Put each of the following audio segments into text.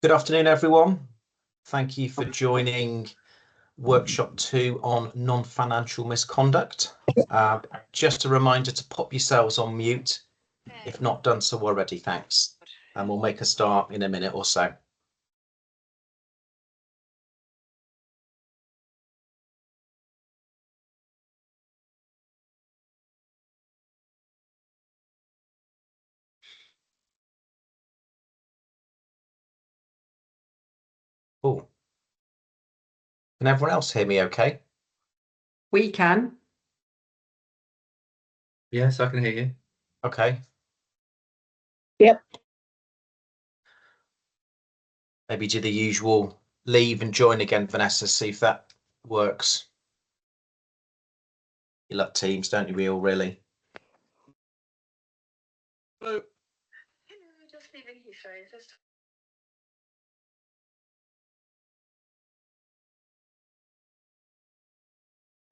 Good afternoon, everyone. Thank you for joining workshop 2 on non-financial misconduct. Just a reminder to pop yourselves on mute if not done so already. Thanks. And we'll make a start in a minute or so. Oh, can everyone else hear me okay? We can. Yes, I can hear you. Okay. Yep. Maybe do the usual leave and join again, Vanessa, see if that works. You love Teams, don't you, we all really? Hello. Just leaving you, sorry.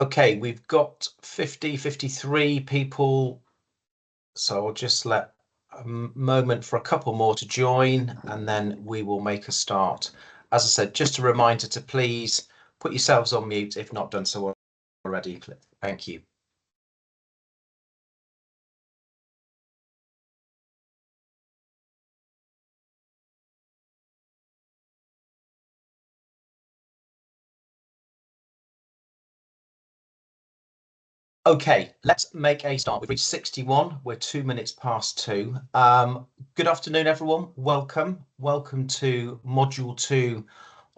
Okay, we've got 53 people, so I'll just let a moment for a couple more to join and then we will make a start. As I said, just a reminder to please put yourselves on mute if not done so already. Thank you. Okay, let's make a start. We've reached 61. We're 2 minutes past 2. Good afternoon, everyone. Welcome to module 2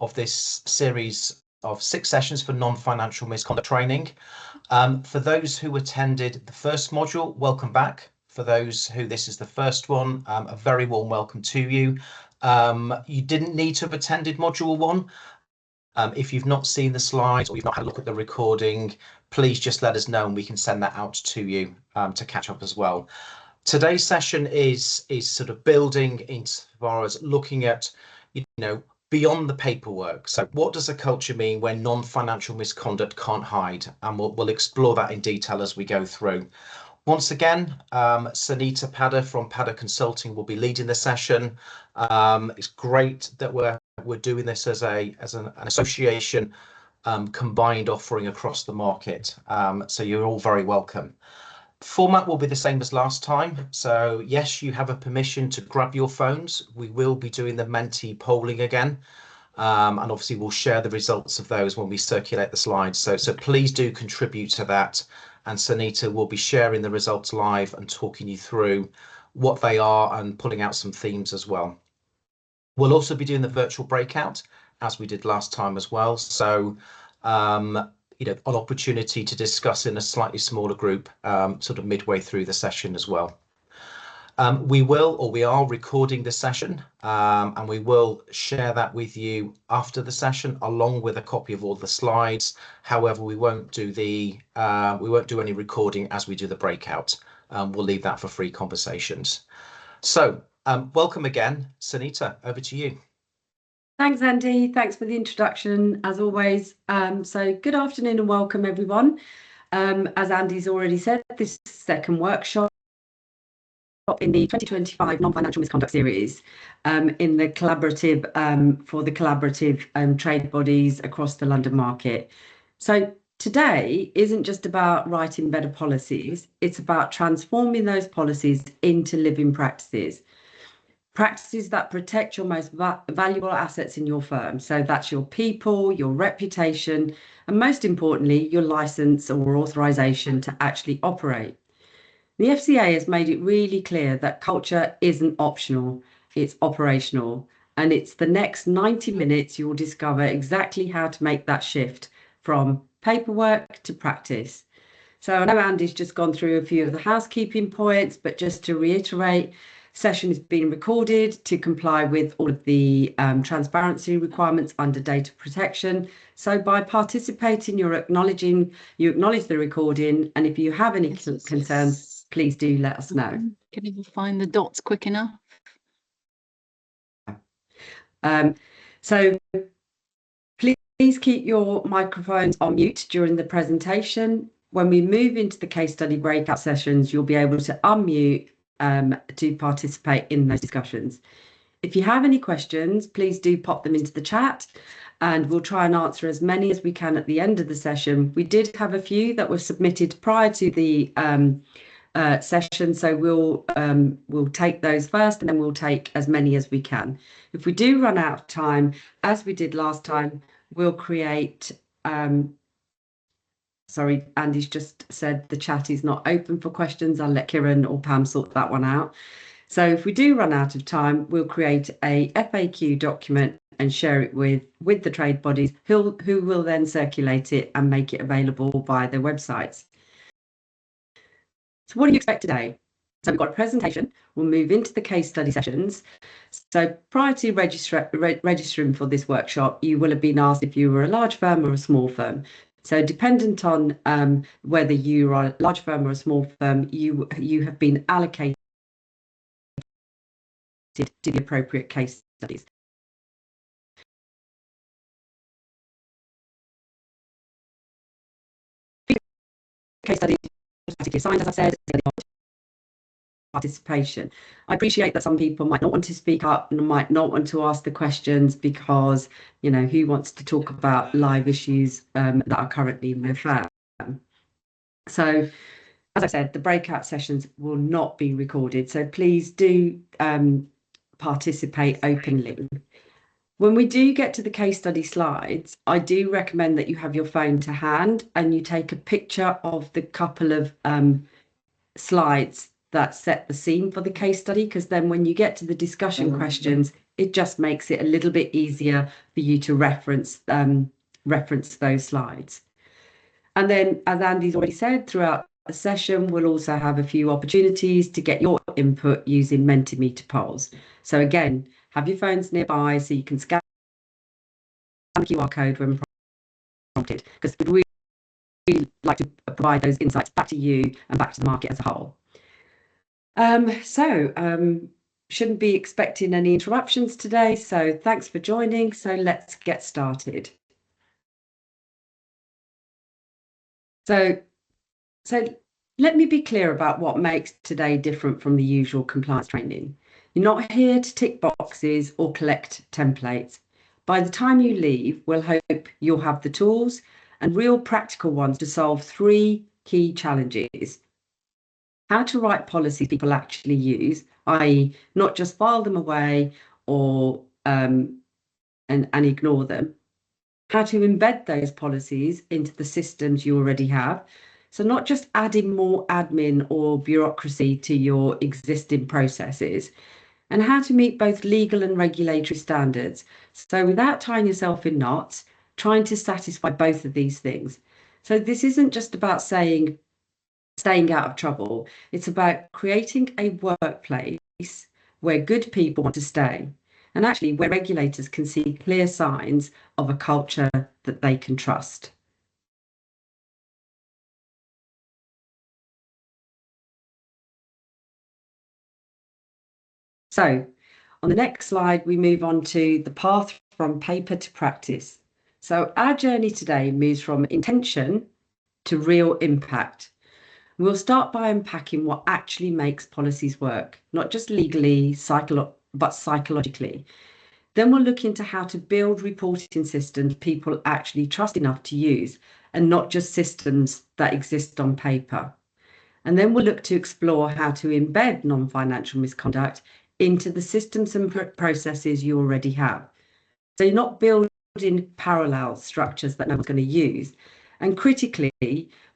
of this series of 6 sessions for non-financial misconduct training. For those who attended the first module, welcome back. For those who this is the first one, a very warm welcome to you. You didn't need to have attended module 1. If you've not seen the slides or you've not had a look at the recording, please just let us know and we can send that out to you to catch up as well. Today's session is sort of building insofar as looking at, beyond the paperwork. So what does a culture mean when non-financial misconduct can't hide? And we'll explore that in detail as we go through. Once again, Sunita Padda from Padda Consulting will be leading the session. It's great that we're doing this as an association combined offering across the market. So you're all very welcome. Format will be the same as last time. So yes, you have a permission to grab your phones. We will be doing the Menti polling again. And obviously we'll share the results of those when we circulate the slides. So please do contribute to that. And Sunita will be sharing the results live and talking you through what they are and pulling out some themes as well. We'll also be doing the virtual breakout as we did last time as well. So, an opportunity to discuss in a slightly smaller group sort of midway through the session as well. We are recording the session and we will share that with you after the session along with a copy of all the slides. However, we won't do any recording as we do the breakout. We'll leave that for free conversations. So welcome again, Sunita, over to you. Thanks, Andy. Thanks for the introduction, as always. So good afternoon and welcome, everyone. As Andy's already said, this second workshop in the 2025 non-financial misconduct series in the collaborative for the collaborative trade bodies across the London market. So today isn't just about writing better policies, it's about transforming those policies into living practices that protect your most valuable assets in your firm. So that's your people, your reputation, and most importantly, your license or authorization to actually operate. The FCA has made it really clear that culture isn't optional, it's operational. And it's the next 90 minutes you'll discover exactly how to make that shift from paperwork to practice. So I know Andy's just gone through a few of the housekeeping points, but just to reiterate, session is being recorded to comply with all of the transparency requirements under data protection. So by participating, you acknowledge the recording, and if you have any concerns, please do let us know. Can you find the dots quick enough? So please keep your microphones on mute during the presentation. When we move into the case study breakout sessions, you'll be able to unmute to participate in those discussions. If you have any questions, please do pop them into the chat and we'll try and answer as many as we can at the end of the session. We did have a few that were submitted prior to the session, so we'll take those first and then we'll take as many as we can. If we do run out of time, as we did last time, we'll create sorry, Andy's just said the chat is not open for questions. I'll let Kieran or Pam sort that one out. So if we do run out of time, we'll create a FAQ document and share it with the trade bodies who will then circulate it and make it available via their websites. So what do you expect today? So we've got a presentation, we'll move into the case study sessions. So prior to registering for this workshop, you will have been asked if you were a large firm or a small firm. So dependent on whether you are a large firm or a small firm, you have been allocated to the appropriate case studies. Case study assigned, as I said, participation. I appreciate that some people might not want to speak up and might not want to ask the questions because, you know, who wants to talk about live issues that are currently in their firm. So, as I said, the breakout sessions will not be recorded. So please do participate openly. When we do get to the case study slides, I do recommend that you have your phone to hand and you take a picture of the couple of slides that set the scene for the case study, because then when you get to the discussion questions, it just makes it a little bit easier for you to reference those slides. And then, as Andy's already said, throughout the session, we'll also have a few opportunities to get your input using Mentimeter polls. So again, have your phones nearby so you can scan the QR code when prompted, because we'd really like to provide those insights back to you and back to the market as a whole. Shouldn't be expecting any interruptions today, so thanks for joining. So let's get started. So let me be clear about what makes today different from the usual compliance training. You're not here to tick boxes or collect templates. By the time you leave, we'll hope you'll have the tools and real practical ones to solve 3 key challenges. How to write policies people actually use, i.e. not just file them away or and ignore them. How to embed those policies into the systems you already have. So not just adding more admin or bureaucracy to your existing processes, and how to meet both legal and regulatory standards. So without tying yourself in knots, trying to satisfy both of these things. So this isn't just about staying out of trouble. It's about creating a workplace where good people want to stay, and actually where regulators can see clear signs of a culture that they can trust. So on the next slide, we move on to the path from paper to practice. So our journey today moves from intention to real impact. We'll start by unpacking what actually makes policies work, not just legally, but psychologically. Then we'll look into how to build reporting systems people actually trust enough to use, and not just systems that exist on paper. And then we'll look to explore how to embed non-financial misconduct into the systems and processes you already have. So you're not building parallel structures that no one's going to use. And critically,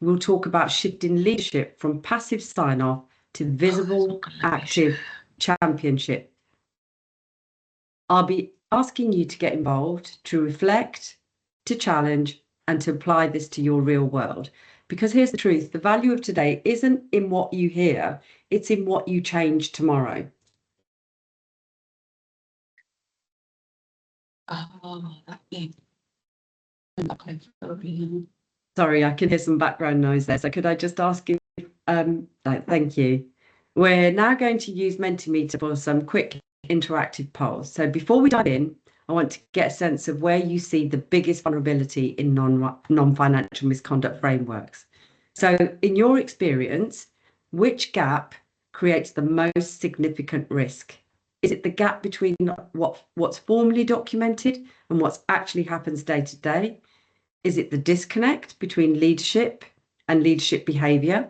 we'll talk about shifting leadership from passive sign-off to visible, active championship. I'll be asking you to get involved, to reflect, to challenge, and to apply this to your real world. Because here's the truth, the value of today isn't in what you hear, it's in what you change tomorrow. Oh, that thing. Sorry, I can hear some background noise there. So could I just ask you, thank you. We're now going to use Mentimeter for some quick interactive polls. So before we dive in, I want to get a sense of where you see the biggest vulnerability in non-financial misconduct frameworks. So in your experience, which gap creates the most significant risk? Is it the gap between what's formally documented and what's actually happens day to day? Is it the disconnect between leadership and leadership behaviour?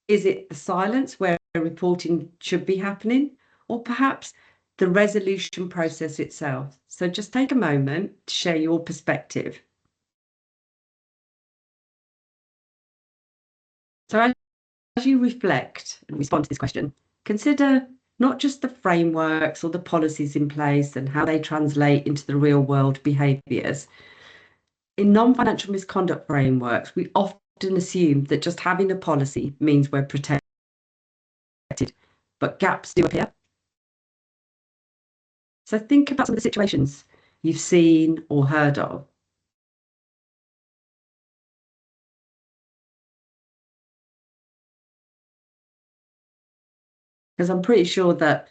Is it the silence where reporting should be happening? Or perhaps the resolution process itself? So just take a moment to share your perspective. So as you reflect and respond to this question, consider not just the frameworks or the policies in place and how they translate into the real world behaviours. In non-financial misconduct frameworks, we often assume that just having a policy means we're protected, but gaps do appear. So think about some of the situations you've seen or heard of. Because I'm pretty sure that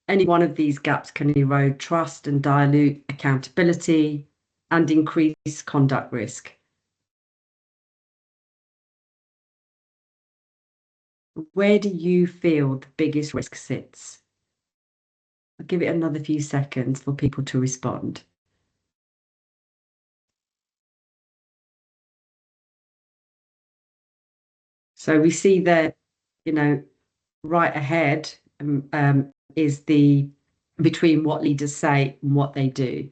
any one of these gaps can erode trust and dilute accountability and increase conduct risk. Where do you feel the biggest risk sits? I'll give it another few seconds for people to respond. So we see that, right ahead is the between what leaders say and what they do.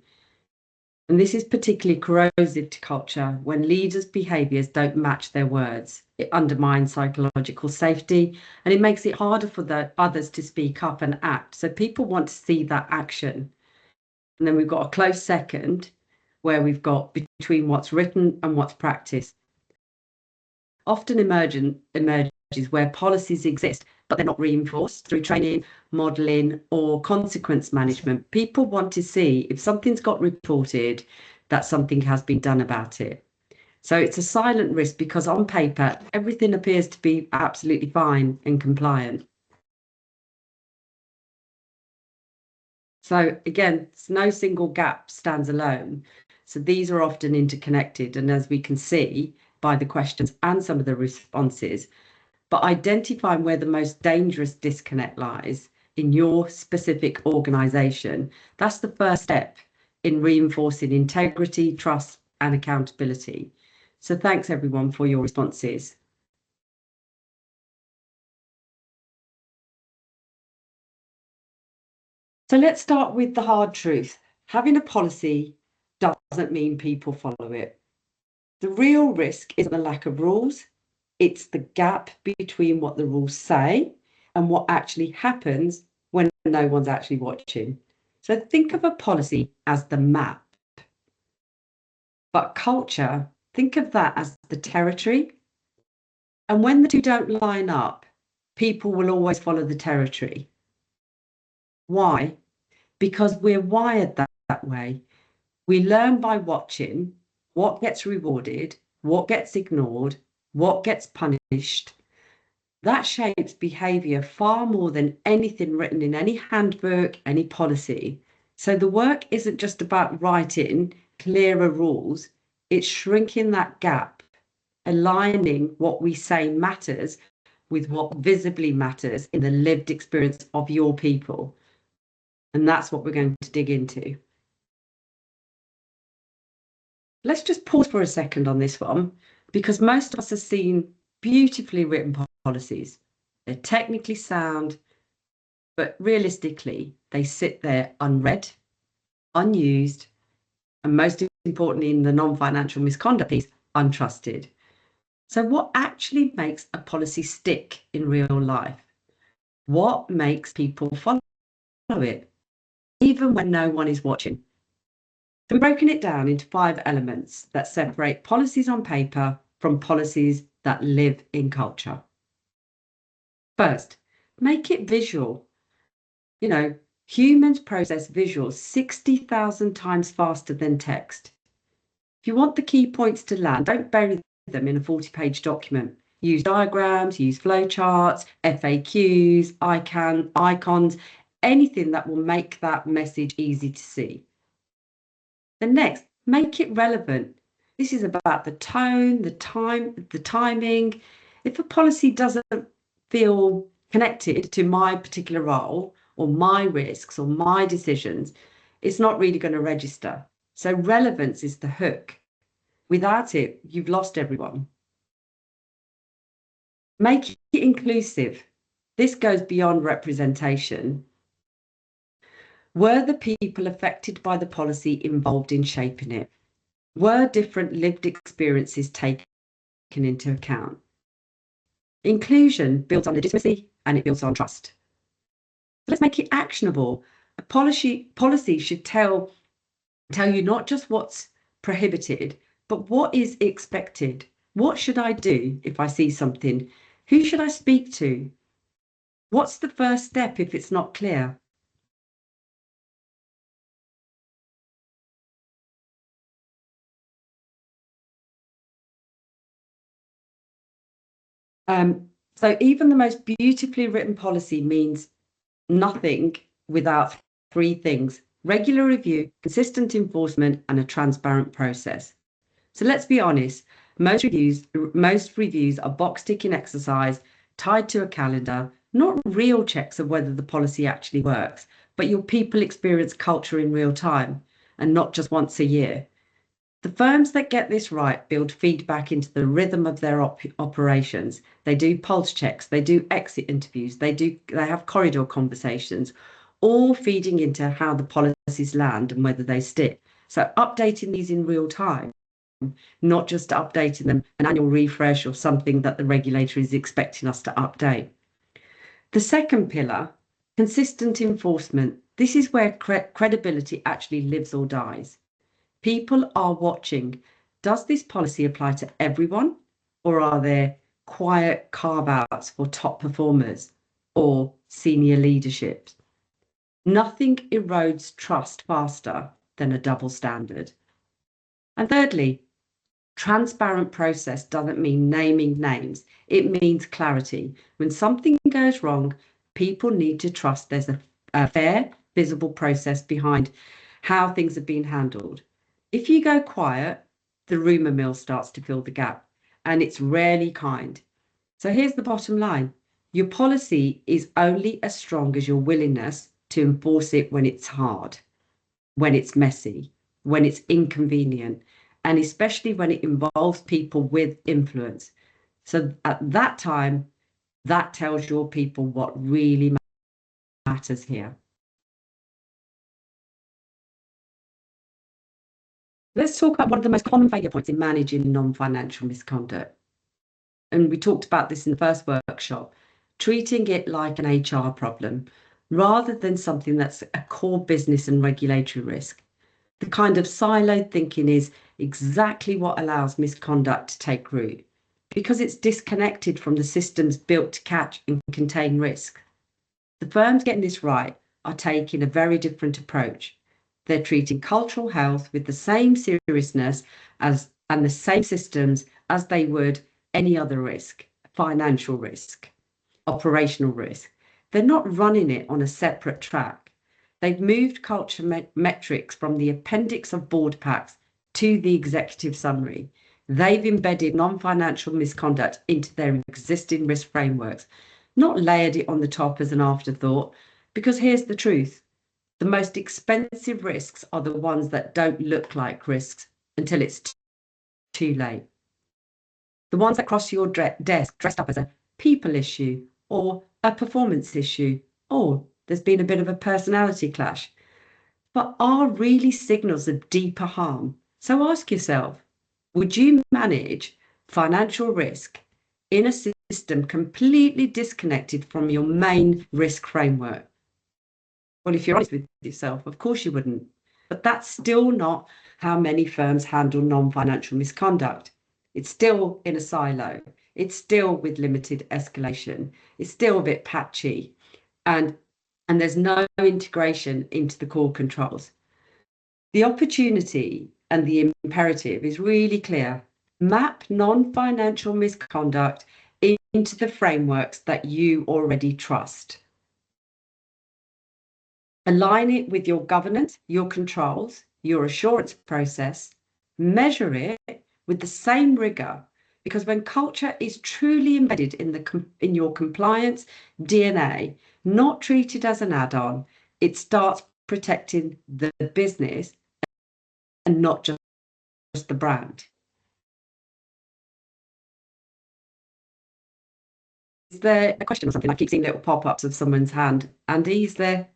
And this is particularly corrosive to culture when leaders' behaviours don't match their words. It undermines psychological safety and it makes it harder for the others to speak up and act. So people want to see that action. And then we've got a close second where we've got between what's written and what's practiced. Often emerges where policies exist, but they're not reinforced through training, modelling, or consequence management. People want to see if something's got reported, that something has been done about it. So it's a silent risk because on paper, everything appears to be absolutely fine and compliant. So again, no single gap stands alone. So these are often interconnected. And as we can see by the questions and some of the responses, but identifying where the most dangerous disconnect lies in your specific organisation, that's the first step in reinforcing integrity, trust and accountability. So thanks everyone for your responses. So let's start with the hard truth. Having a policy doesn't mean people follow it. The real risk isn't the lack of rules, it's the gap between what the rules say and what actually happens when no one's actually watching. So think of a policy as the map, but culture, think of that as the territory. And when the two don't line up, people will always follow the territory. Why? Because we're wired that way. We learn by watching what gets rewarded, what gets ignored, what gets punished. That shapes behaviour far more than anything written in any handbook, any policy. So the work isn't just about writing clearer rules, it's shrinking that gap, aligning what we say matters with what visibly matters in the lived experience of your people. And that's what we're going to dig into. Let's just pause for a second on this one, because most of us have seen beautifully written policies. They're technically sound, but realistically, they sit there unread, unused, and most importantly, in the non-financial misconduct piece, untrusted. So what actually makes a policy stick in real life? What makes people follow it, even when no one is watching? So we've broken it down into 5 elements that separate policies on paper from policies that live in culture. First, make it visual. Humans process visuals 60,000 times faster than text. If you want the key points to land, don't bury them in a 40-page document. Use diagrams, use flowcharts, FAQs, icons, anything that will make that message easy to see. Then next, make it relevant. This is about the tone, the timing. If a policy doesn't feel connected to my particular role or my risks or my decisions, it's not really going to register. So relevance is the hook. Without it, you've lost everyone. Make it inclusive. This goes beyond representation. Were the people affected by the policy involved in shaping it? Were different lived experiences taken into account? Inclusion builds on legitimacy and it builds on trust. Let's make it actionable. A policy should tell you not just what's prohibited, but what is expected. What should I do if I see something? Who should I speak to? What's the first step if it's not clear? So even the most beautifully written policy means nothing without three things: regular review, consistent enforcement, and a transparent process. So let's be honest, most reviews are box ticking exercise tied to a calendar, not real checks of whether the policy actually works, but your people experience culture in real time and not just once a year. The firms that get this right build feedback into the rhythm of their operations. They do pulse checks, they do exit interviews, they have corridor conversations, all feeding into how the policies land and whether they stick. So updating these in real time, not just updating them an annual refresh or something that the regulator is expecting us to update. The second pillar, consistent enforcement. This is where credibility actually lives or dies. People are watching. Does this policy apply to everyone, or are there quiet carve-outs for top performers or senior leadership? Nothing erodes trust faster than a double standard. And thirdly, transparent process doesn't mean naming names. It means clarity. When something goes wrong, people need to trust there's a fair, visible process behind how things have been handled. If you go quiet, the rumour mill starts to fill the gap, and it's rarely kind. So here's the bottom line. Your policy is only as strong as your willingness to enforce it when it's hard, when it's messy, when it's inconvenient, and especially when it involves people with influence. So at that time, that tells your people what really matters here. Let's talk about one of the most common failure points in managing non-financial misconduct. And we talked about this in the first workshop, treating it like an HR problem rather than something that's a core business and regulatory risk. The kind of siloed thinking is exactly what allows misconduct to take root, because it's disconnected from the systems built to catch and contain risk. The firms getting this right are taking a very different approach. They're treating cultural health with the same seriousness and the same systems as they would any other risk: financial risk, operational risk. They're not running it on a separate track. They've moved culture metrics from the appendix of board packs to the executive summary. They've embedded non-financial misconduct into their existing risk frameworks, not layered it on the top as an afterthought, because here's the truth. The most expensive risks are the ones that don't look like risks until it's too late. The ones that cross your desk dressed up as a people issue or a performance issue, or there's been a bit of a personality clash, but are really signals of deeper harm. So ask yourself, would you manage financial risk in a system completely disconnected from your main risk framework? Well, if you're honest with yourself, of course you wouldn't. But that's still not how many firms handle non-financial misconduct. It's still in a silo. It's still with limited escalation. It's still a bit patchy. And there's no integration into the core controls. The opportunity and the imperative is really clear. Map non-financial misconduct into the frameworks that you already trust. Align it with your governance, your controls, your assurance process. Measure it with the same rigor, because when culture is truly embedded in your compliance DNA, not treated as an add-on. It starts protecting the business and not just the brand. Is there a question or something? I keep seeing little pop-ups of someone's hand. Andy, is there?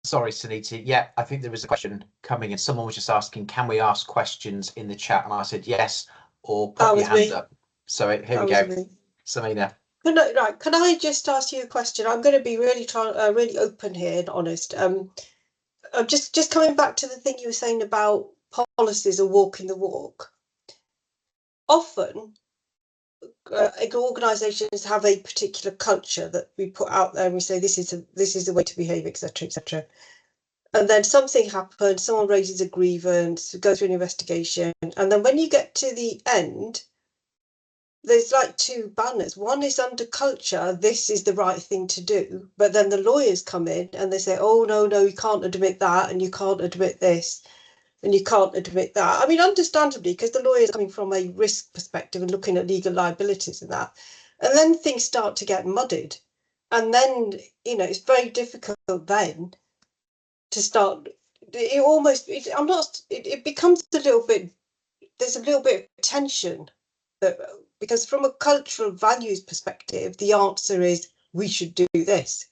Sorry, Suniti. Yeah, I think there is a question coming in. Someone was just asking, can we ask questions in the chat? And I said yes, or pop your hand up. So here we go. Samina. Can I just ask you a question? I'm going to be really really open here and honest. I'm just coming back to the thing you were saying about policies or walking the walk. Often, organisations have a particular culture that we put out there and we say this is the way to behave, etc., etc. And then something happens, someone raises a grievance, goes through an investigation, and then when you get to the end, there's like two banners. One is under culture, this is the right thing to do. But then the lawyers come in and they say, oh, no, you can't admit that, and you can't admit this, and you can't admit that. I mean, understandably, because the lawyers are coming from a risk perspective and looking at legal liabilities and that. And then things start to get muddied. And then, it's very difficult then to start. It becomes a little bit, there's a little bit of tension because from a cultural values perspective, the answer is we should do this.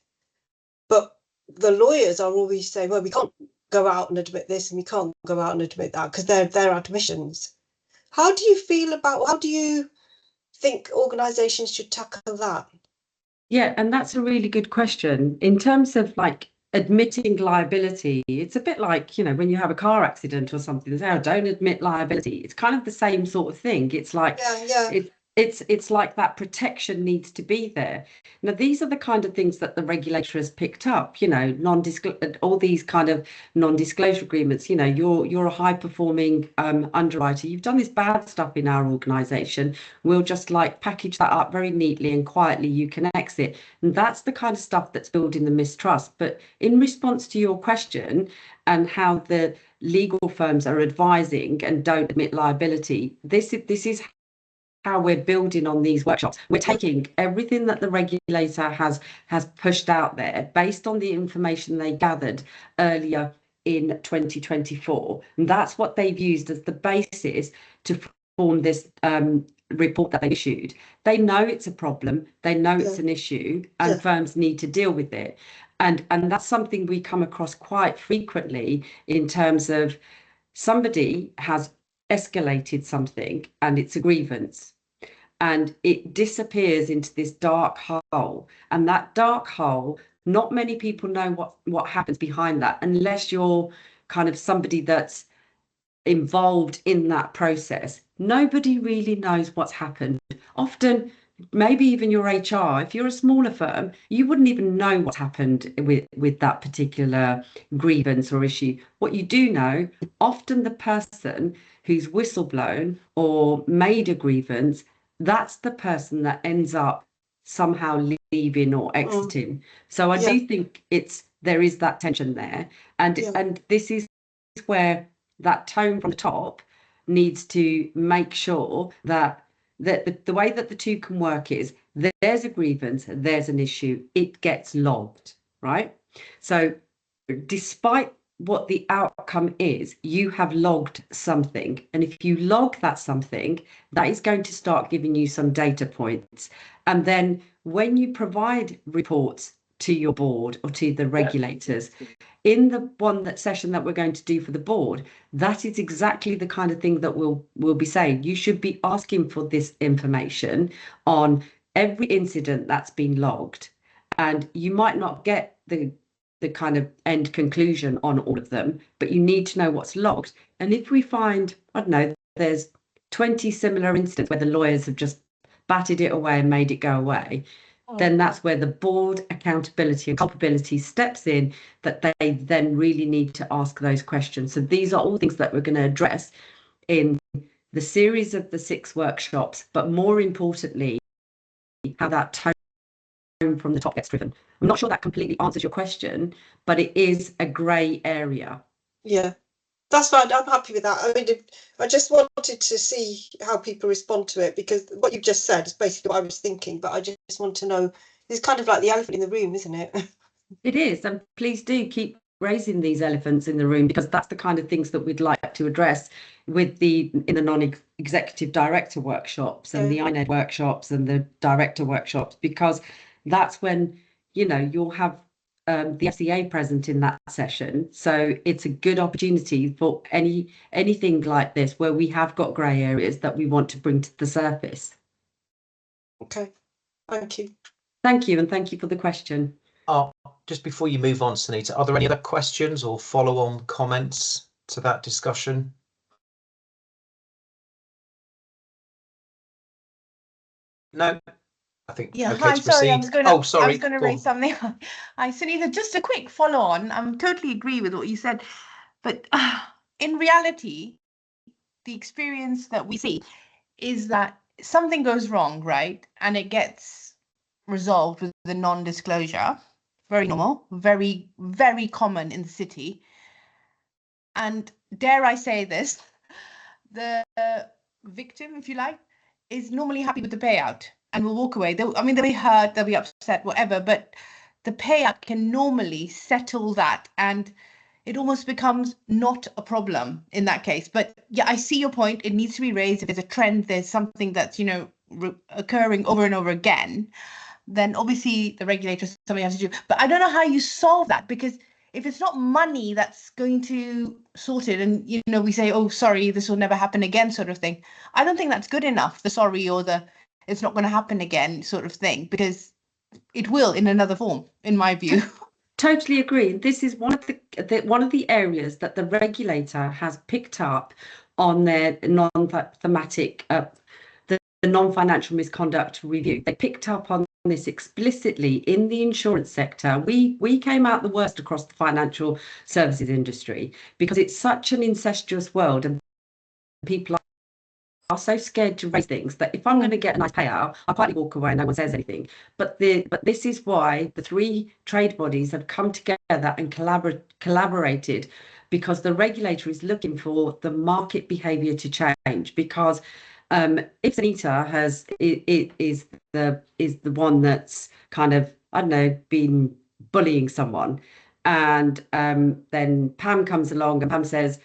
But the lawyers are always saying, well, we can't go out and admit this and we can't go out and admit that because they're admissions. How do you think organisations should tackle that? Yeah, and that's a really good question. In terms of like admitting liability, it's a bit like, when you have a car accident or something, they say, oh, don't admit liability. It's kind of the same sort of thing. It's like, it's like that protection needs to be there. Now, these are the kind of things that the regulator has picked up, all these kind of non-disclosure agreements. You're a high-performing underwriter. You've done this bad stuff in our organisation. We'll just like package that up very neatly and quietly. You can exit. And that's the kind of stuff that's building the mistrust. But in response to your question and how the legal firms are advising and don't admit liability, this is how we're building on these workshops. We're taking everything that the regulator has pushed out there based on the information they gathered earlier in 2024. And that's what they've used as the basis to form this report that they issued. They know it's a problem, they know it's an issue, and firms need to deal with it. And that's something we come across quite frequently in terms of somebody has escalated something and it's a grievance and it disappears into this dark hole, and that dark hole, not many people know what happens behind that unless you're kind of somebody that's involved in that process. Nobody really knows what's happened. Often, maybe even your HR, if you're a smaller firm, you wouldn't even know what's happened with that particular grievance or issue. What you do know, often the person who's whistleblown or made a grievance, that's the person that ends up somehow leaving or exiting. So I do think there is that tension there, and this is where that tone from the top needs to make sure that the way that the two can work is there's a grievance, there's an issue, it gets logged, right? So despite what the outcome is, you have logged something. And if you log that something, that is going to start giving you some data points. And then when you provide reports to your board or to the regulators, in the session that we're going to do for the board, that is exactly the kind of thing that we'll be saying. You should be asking for this information on every incident that's been logged. And you might not get the kind of end conclusion on all of them, but you need to know what's logged. And if we find, I don't know, there's 20 similar incidents where the lawyers have just batted it away and made it go away, then that's where the board accountability and culpability steps in, that they then really need to ask those questions. So these are all things that we're going to address in the series of the 6 workshops, but more importantly, how that tone from the top gets driven. I'm not sure that completely answers your question, but it is a grey area. Yeah, that's fine. I'm happy with that. I mean, I just wanted to see how people respond to it, because what you've just said is basically what I was thinking, but I just want to know, It's kind of like the elephant in the room, isn't it? It is, and please do keep raising these elephants in the room, because that's the kind of things that we'd like to address in the non-executive director workshops and the INED workshops and the director workshops, because that's when, you know, you'll have the FCA present in that session. So it's a good opportunity for anything like this where we have got grey areas that we want to bring to the surface. Okay, thank you. Thank you, and thank you for the question. Just before you move on, Sunita, are there any other questions or follow-on comments to that discussion? No, I think Yeah, okay hi, to sorry, I proceed. was Sorry, going to go raise on. something. Hi, Sunita, just a quick follow on. I totally agree with what you said, but in reality, the experience that we see is that something goes wrong, right? And it gets resolved with the non-disclosure. Very normal, very, very common in the city. And dare I say this, the victim, if you like, is normally happy with the payout and will walk away. They'll be hurt, they'll be upset, whatever, but the payout can normally settle that, and it almost becomes not a problem in that case. But yeah, I see your point. It needs to be raised. If there's a trend, there's something that's, you know, occurring over and over again, then obviously the regulator, something has to do. But I don't know how you solve that, because if it's not money that's going to sort it, and, you know, we say, oh, sorry, this will never happen again sort of thing, I don't think that's good enough, the sorry or the it's not going to happen again sort of thing, because it will in another form, in my view. Totally agree. This is one of the areas that the regulator has picked up on their non-thematic, the non-financial misconduct review. They picked up on this explicitly in the insurance sector. We came out the worst across the financial services industry because it's such an incestuous world, and people are so scared to raise things that if I'm going to get a nice payout, I'll quietly walk away and no one says anything. But this is why the three trade bodies have come together and collaborated, because the regulator is looking for the market behaviour to change. Because if Sunita is the one that's kind of, I don't know, been bullying someone, and then Pam comes along and Pam says,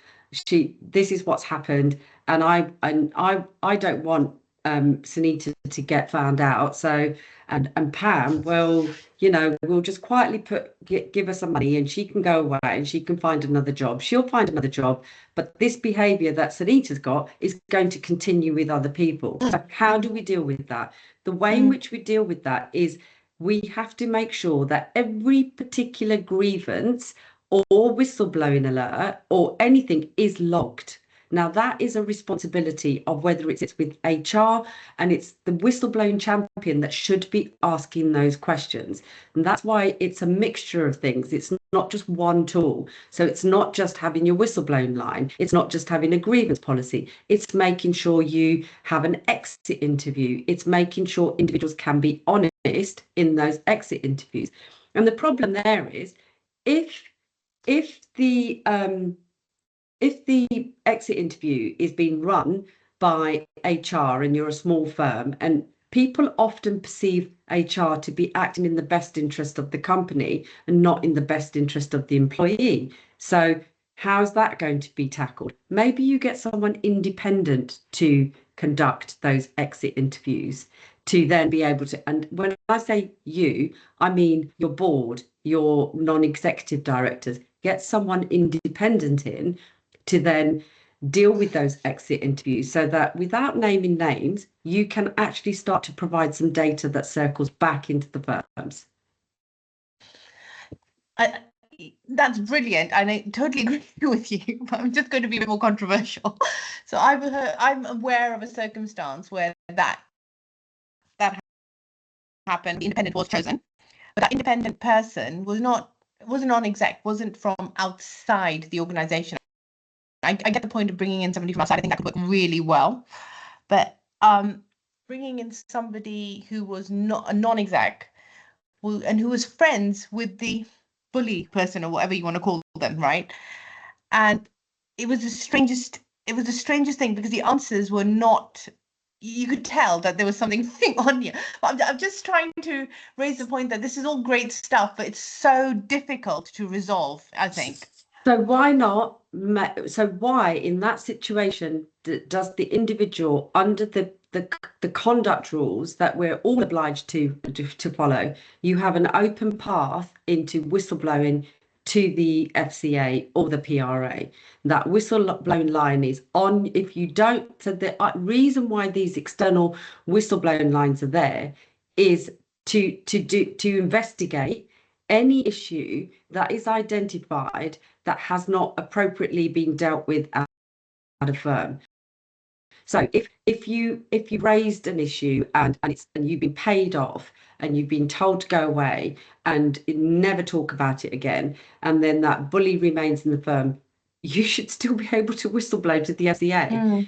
this is what's happened, and I don't want Sunita to get found out. So and Pam will, you know, will just quietly give her some money, and she can go away and she can find another job. She'll find another job, but this behaviour that Sunita's got is going to continue with other people. So how do we deal with that? The way in which we deal with that is we have to make sure that every particular grievance or whistleblowing alert or anything is logged. Now, that is a responsibility of whether it's with HR, and it's the whistleblowing champion that should be asking those questions. And that's why it's a mixture of things. It's not just one tool. So it's not just having your whistleblowing line. It's not just having a grievance policy. It's making sure you have an exit interview. It's making sure individuals can be honest in those exit interviews. And the problem there is if the exit interview is being run by HR and you're a small firm, and people often perceive HR to be acting in the best interest of the company and not in the best interest of the employee. So how's that going to be tackled? Maybe you get someone independent to conduct those exit interviews, to then be able to, and when I say you, I mean your board, your non-executive directors. Get someone independent in to then deal with those exit interviews, so that without naming names, you can actually start to provide some data that circles back into the firms. That's brilliant, and I totally agree with you, but I'm just going to be a bit more controversial. So I'm aware of a circumstance where that happened. The independent was chosen, but that independent person was a non-exec, wasn't from outside the organization. I get the point of bringing in somebody from outside. I think that could work really well, but bringing in somebody who was not a non-exec, and who was friends with the bully person or whatever you want to call them, right? And it was the strangest thing, because the answers were not you could tell that there was something going on here. But I'm just trying to raise the point that this is all great stuff, but it's so difficult to resolve, I think. So why not? So why, in that situation, does the individual, under the conduct rules that we're all obliged to follow, you have an open path into whistleblowing to the FCA or the PRA? That whistleblowing line is on. If you don't, so the reason why these external whistleblowing lines are there is to investigate any issue that is identified that has not appropriately been dealt with at a firm. So if you raised an issue and you've been paid off and you've been told to go away and never talk about it again, and then that bully remains in the firm, you should still be able to whistleblow to the FCA.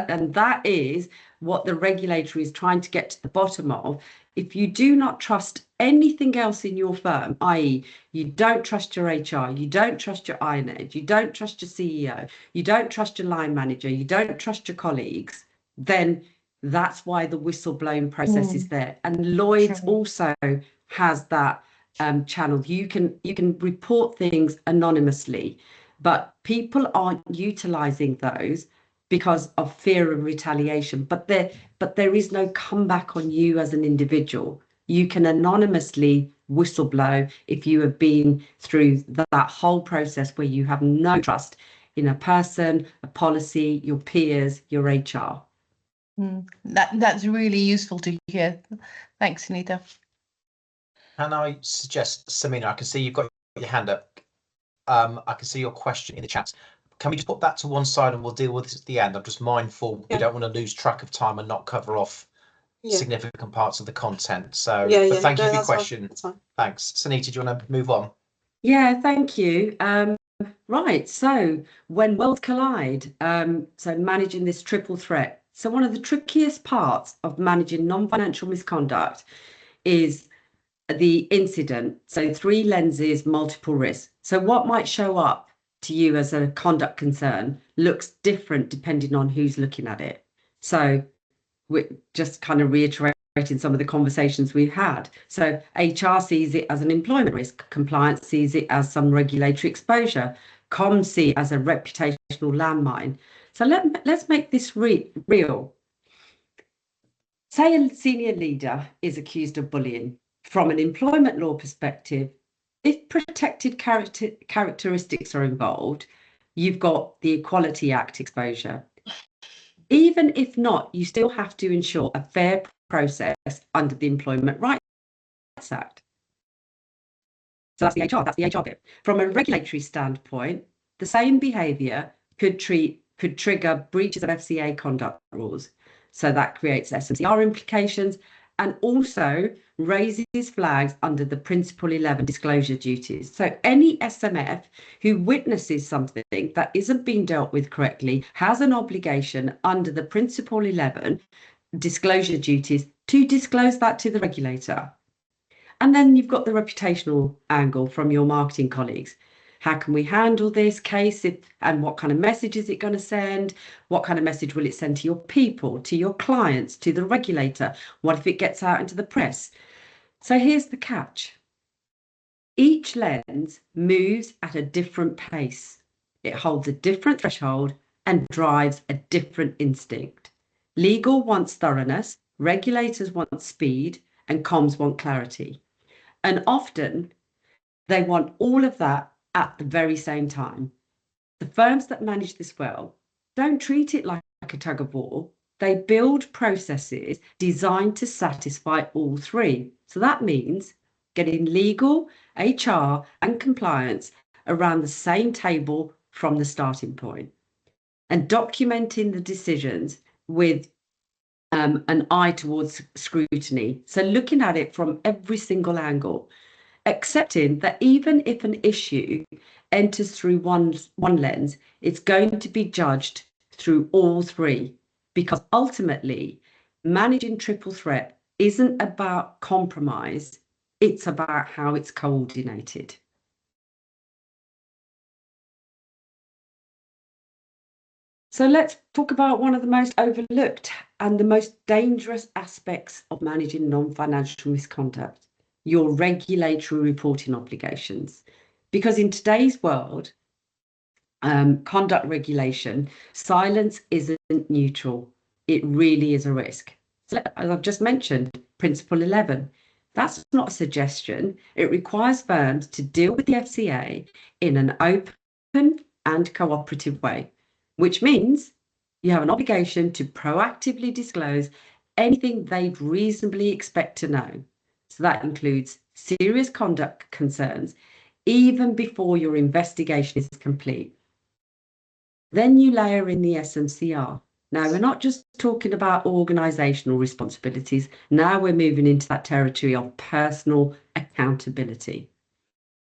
And that is what the regulator is trying to get to the bottom of. If you do not trust anything else in your firm, i.e., you don't trust your HR, you don't trust your INED, you don't trust your CEO, you don't trust your line manager, you don't trust your colleagues, then that's why the whistleblowing process is there. And Lloyd's also has that channel. You can report things anonymously, but people aren't utilizing those because of fear of retaliation. But there is no comeback on you as an individual. You can anonymously whistleblow if you have been through that whole process where you have no trust in a person, a policy, your peers, your HR. That's really useful to hear. Thanks, Anita. Can I suggest, Samina, I can see you've got your hand up. I can see your question in the chat. Can we just put that to one side and we'll deal with this at the end? I'm just mindful we don't want to lose track of time and not cover off significant parts of the content. So but thank you for your question. Thanks. Sunita, do you want to move on? Yeah, thank you. Right, so when worlds collide, so managing this triple threat. So one of the trickiest parts of managing non-financial misconduct is the incident. So 3 lenses, multiple risks. So what might show up to you as a conduct concern looks different depending on who's looking at it. So we're just kind of reiterating some of the conversations we've had. So HR sees it as an employment risk, compliance sees it as some regulatory exposure, comms see it as a reputational landmine. So let's make this real. Say a senior leader is accused of bullying. From an employment law perspective, if protected characteristics are involved, you've got the Equality Act exposure. Even if not, you still have to ensure a fair process under the Employment Rights Act. So that's the HR bit. From a regulatory standpoint, the same behaviour could trigger breaches of FCA conduct rules. So that creates SMCR implications and also raises flags under the Principle 11 disclosure duties. So any SMF who witnesses something that isn't being dealt with correctly has an obligation under the Principle 11 disclosure duties to disclose that to the regulator. And then you've got the reputational angle from your marketing colleagues. How can we handle this case and what kind of message is it going to send? What kind of message will it send to your people, to your clients, to the regulator? What if it gets out into the press? So here's the catch. Each lens moves at a different pace. It holds a different threshold and drives a different instinct. Legal wants thoroughness, regulators want speed, and comms want clarity. And often they want all of that at the very same time. The firms that manage this well don't treat it like a tug of war. They build processes designed to satisfy all 3. So that means getting legal, HR, and compliance around the same table from the starting point and documenting the decisions with an eye towards scrutiny. So looking at it from every single angle, accepting that even if an issue enters through one lens, it's going to be judged through all 3, because ultimately managing triple threat isn't about compromise, it's about how it's coordinated. So let's talk about one of the most overlooked and the most dangerous aspects of managing non-financial misconduct, your regulatory reporting obligations. Because in today's world, conduct regulation, silence isn't neutral. It really is a risk. So, as I've just mentioned, Principle 11, that's not a suggestion. It requires firms to deal with the FCA in an open and cooperative way, which means you have an obligation to proactively disclose anything they'd reasonably expect to know. So that includes serious conduct concerns, even before your investigation is complete. Then you layer in the SMCR. Now, we're not just talking about organisational responsibilities. Now we're moving into that territory of personal accountability.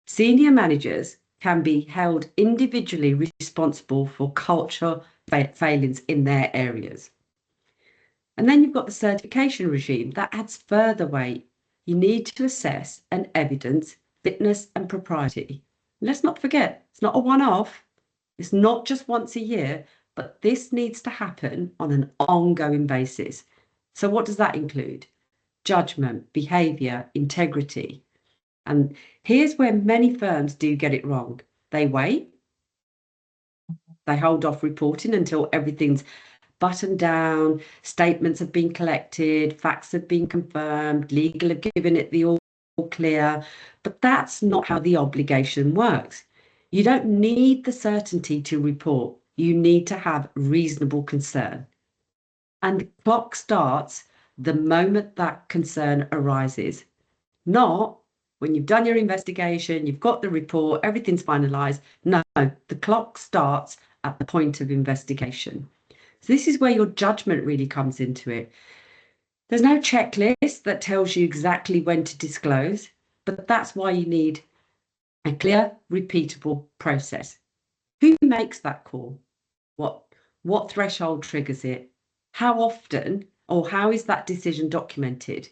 Senior managers can be held individually responsible for cultural failings in their areas. And then you've got the certification regime that adds further weight. You need to assess and evidence fitness and propriety. Let's not forget, it's not a one-off. It's not just once a year, but this needs to happen on an ongoing basis. So what does that include? Judgment, behaviour, integrity. And here's where many firms do get it wrong. They wait. They hold off reporting until everything's buttoned down, statements have been collected, facts have been confirmed, legal have given it the all clear. But that's not how the obligation works. You don't need the certainty to report. You need to have reasonable concern. And the clock starts the moment that concern arises, not when you've done your investigation, you've got the report, everything's finalised. No, the clock starts at the point of investigation. So this is where your judgment really comes into it. There's no checklist that tells you exactly when to disclose, but that's why you need a clear, repeatable process. Who makes that call? What threshold triggers it? How often or how is that decision documented?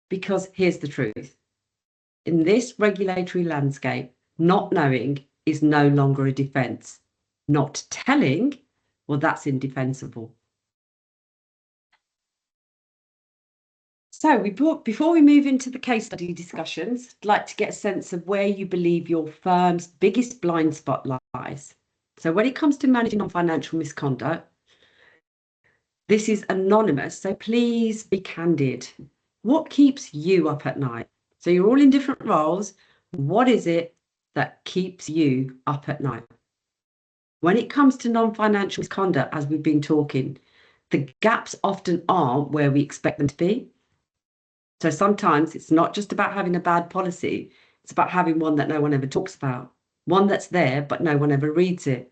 Because here's the truth. In this regulatory landscape, not knowing is no longer a defence. Not telling, well, that's indefensible. So before we move into the case study discussions, I'd like to get a sense of where you believe your firm's biggest blind spot lies. So when it comes to managing non-financial misconduct, this is anonymous, so please be candid. What keeps you up at night? So you're all in different roles. What is it that keeps you up at night? When it comes to non-financial misconduct, as we've been talking, the gaps often aren't where we expect them to be. So sometimes it's not just about having a bad policy, it's about having one that no one ever talks about, one that's there, but no one ever reads it.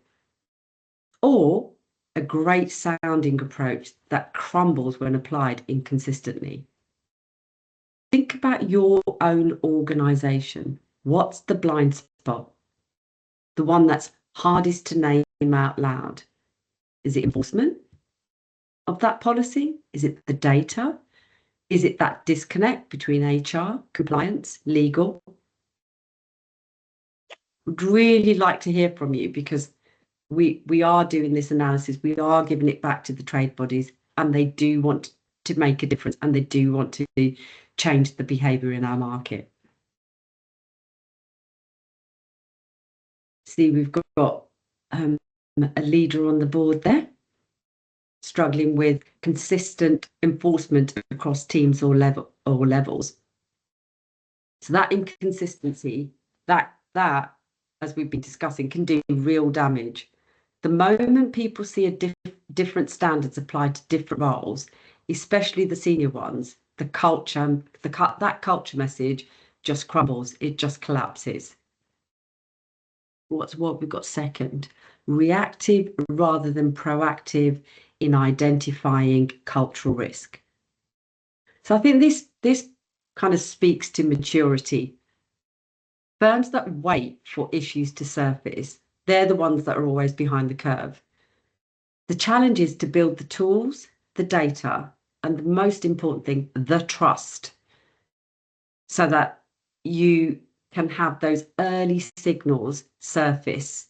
Or a great sounding approach that crumbles when applied inconsistently. Think about your own organisation. What's the blind spot? The one that's hardest to name out loud. Is it enforcement of that policy? Is it the data? Is it that disconnect between HR, compliance, legal? Would really like to hear from you because we are doing this analysis. We are giving it back to the trade bodies and they do want to make a difference and they do want to change the behaviour in our market. See, we've got a leader on the board there, struggling with consistent enforcement across teams or levels. So that inconsistency, that as we've been discussing, can do real damage. The moment people see different standards applied to different roles, especially the senior ones, that culture message just crumbles. It just collapses. What we've got second? Reactive rather than proactive in identifying cultural risk. So I think this kind of speaks to maturity. Firms that wait for issues to surface, they're the ones that are always behind the curve. The challenge is to build the tools, the data, and the most important thing, the trust, so that you can have those early signals surface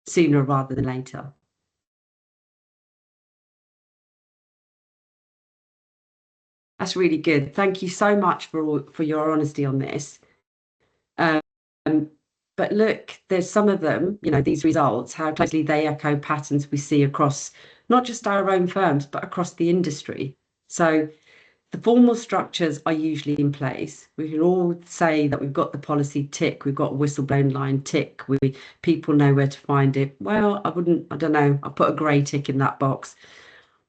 sooner rather than later. That's really good. Thank you so much for your honesty on this. But look, there's some of them, you know, these results, how closely they echo patterns we see across not just our own firms, but across the industry. So the formal structures are usually in place. We can all say that we've got the policy tick, we've got a whistleblown line tick, people know where to find it. Well, I don't know, I'll put a grey tick in that box.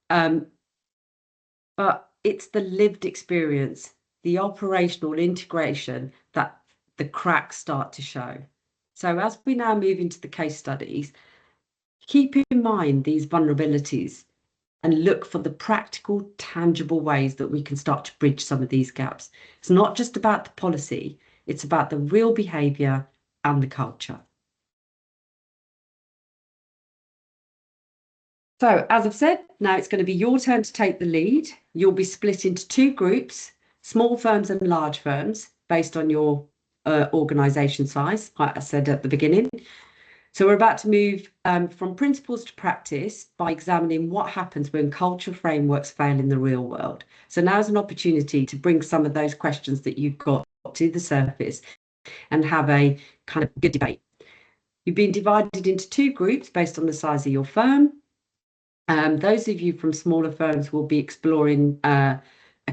But it's the lived experience, the operational integration that the cracks start to show. So as we now move into the case studies, keep in mind these vulnerabilities and look for the practical, tangible ways that we can start to bridge some of these gaps. It's not just about the policy, it's about the real behaviour and the culture. So, as I've said, now it's going to be your turn to take the lead. You'll be split into two groups, small firms and large firms, based on your organisation size, like I said at the beginning. So we're about to move from principles to practice by examining what happens when cultural frameworks fail in the real world. So now's an opportunity to bring some of those questions that you've got to the surface and have a kind of good debate. You've been divided into two groups based on the size of your firm. Those of you from smaller firms will be exploring a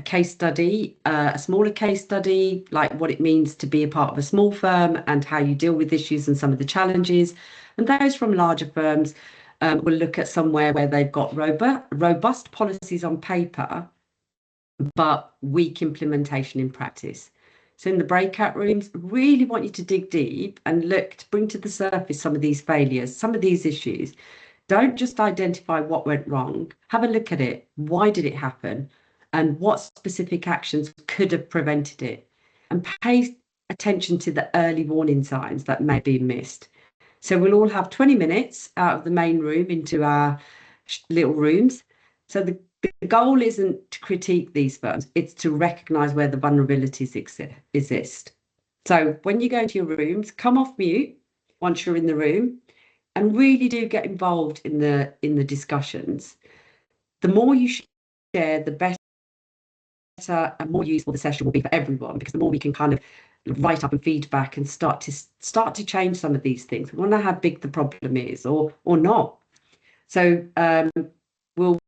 case study, a smaller case study, like what it means to be a part of a small firm and how you deal with issues and some of the challenges. And those from larger firms will look at somewhere where they've got robust policies on paper, but weak implementation in practice. So in the breakout rooms, really want you to dig deep and look to bring to the surface some of these failures, some of these issues. Don't just identify what went wrong. Have a look at it. Why did it happen? And what specific actions could have prevented it? And pay attention to the early warning signs that may be missed. So we'll all have 20 minutes out of the main room into our little rooms. So the goal isn't to critique these firms, it's to recognise where the vulnerabilities exist. So when you go into your rooms, come off mute once you're in the room and really do get involved in the discussions. The more you share, the better and more useful the session will be for everyone, because the more we can kind of write up and feedback and start to change some of these things. We want to know how big the problem is or not. So we'll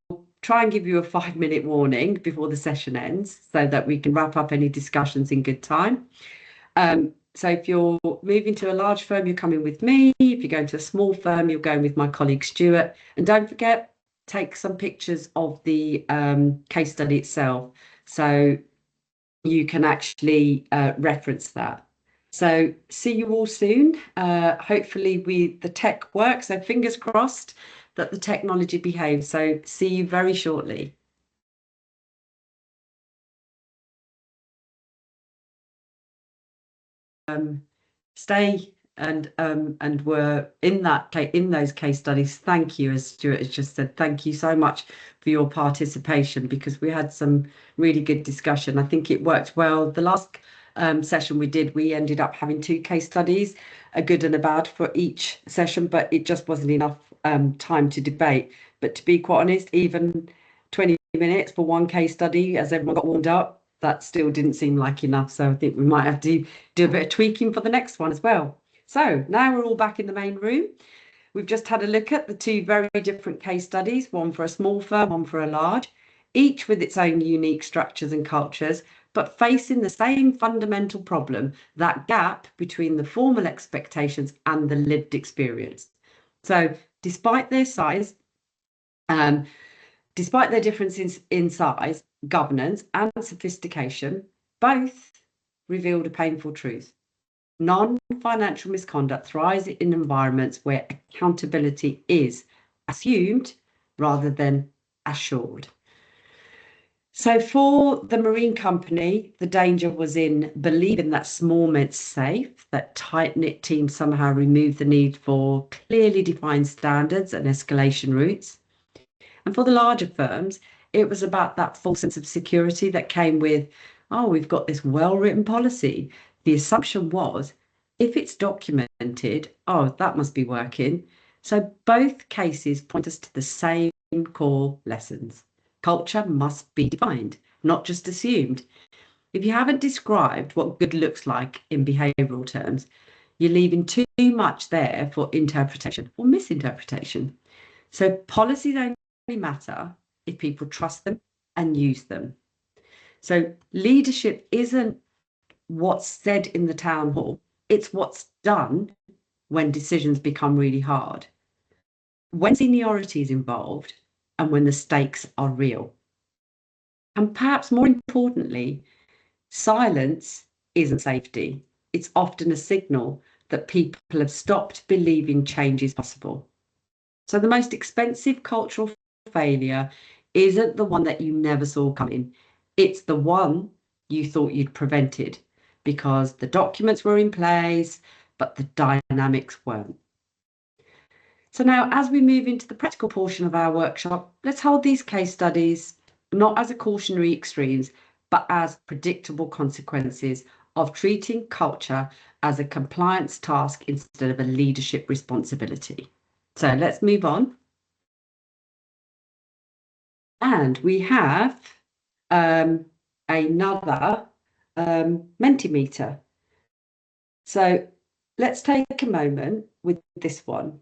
try and give you a 5-minute warning before the session ends so that we can wrap up any discussions in good time. So if you're moving to a large firm, you're coming with me. If you're going to a small firm, you're going with my colleague Stuart. And don't forget, take some pictures of the case study itself so you can actually reference that. So see you all soon. Hopefully the tech works. So fingers crossed that the technology behaves. So see you very shortly. Stay and were in those case studies. Thank you, as Stuart has just said. Thank you so much for your participation, because we had some really good discussion. I think it worked well. The last session we ended up having 2 case studies, a good and a bad for each session, but it just wasn't enough time to debate. But to be quite honest, even 20 minutes for one case study as everyone got warmed up, that still didn't seem like enough. So I think we might have to do a bit of tweaking for the next one as well. So now we're all back in the main room. We've just had a look at the 2 very different case studies, one for a small firm, one for a large, each with its own unique structures and cultures, but facing the same fundamental problem, that gap between the formal expectations and the lived experience. So despite their size, despite their differences in size, governance and sophistication, both revealed a painful truth. Non-financial misconduct thrives in environments where accountability is assumed rather than assured. So for the marine company, the danger was in believing that small meant safe, that tight-knit teams somehow removed the need for clearly defined standards and escalation routes. And for the larger firms, it was about that false sense of security that came with, oh, we've got this well-written policy. The assumption was, if it's documented, oh, that must be working. So both cases point us to the same core lessons. Culture must be defined, not just assumed. If you haven't described what good looks like in behavioural terms, you're leaving too much there for interpretation or misinterpretation. So policies only matter if people trust them and use them. So leadership isn't what's said in the town hall, it's what's done when decisions become really hard, when seniority is involved, and when the stakes are real. And perhaps more importantly, silence isn't safety. It's often a signal that people have stopped believing change is possible. So the most expensive cultural failure isn't the one that you never saw coming. It's the one you thought you'd prevented because the documents were in place, but the dynamics weren't. So now, as we move into the practical portion of our workshop, let's hold these case studies not as a cautionary extremes, but as predictable consequences of treating culture as a compliance task instead of a leadership responsibility. So let's move on. And we have another Mentimeter. So let's take a moment with this one.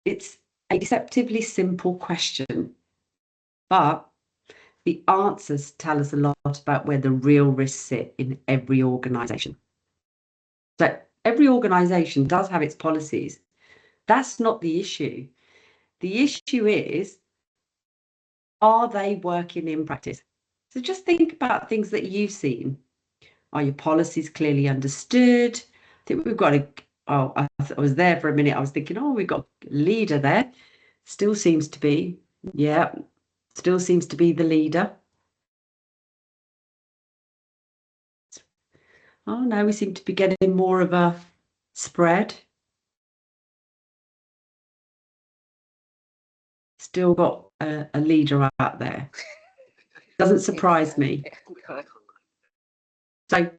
It's a deceptively simple question, but the answers tell us a lot about where the real risks sit in every organisation. So every organisation does have its policies. That's not the issue. The issue is, are they working in practice? So just think about things that you've seen. Are your policies clearly understood? I think we've got I was there for a minute. I was thinking, oh, we've got a leader there. Still seems to be, yeah, still seems to be the leader. Oh no, we seem to be getting more of a spread. Still got a leader out there. Doesn't surprise me. So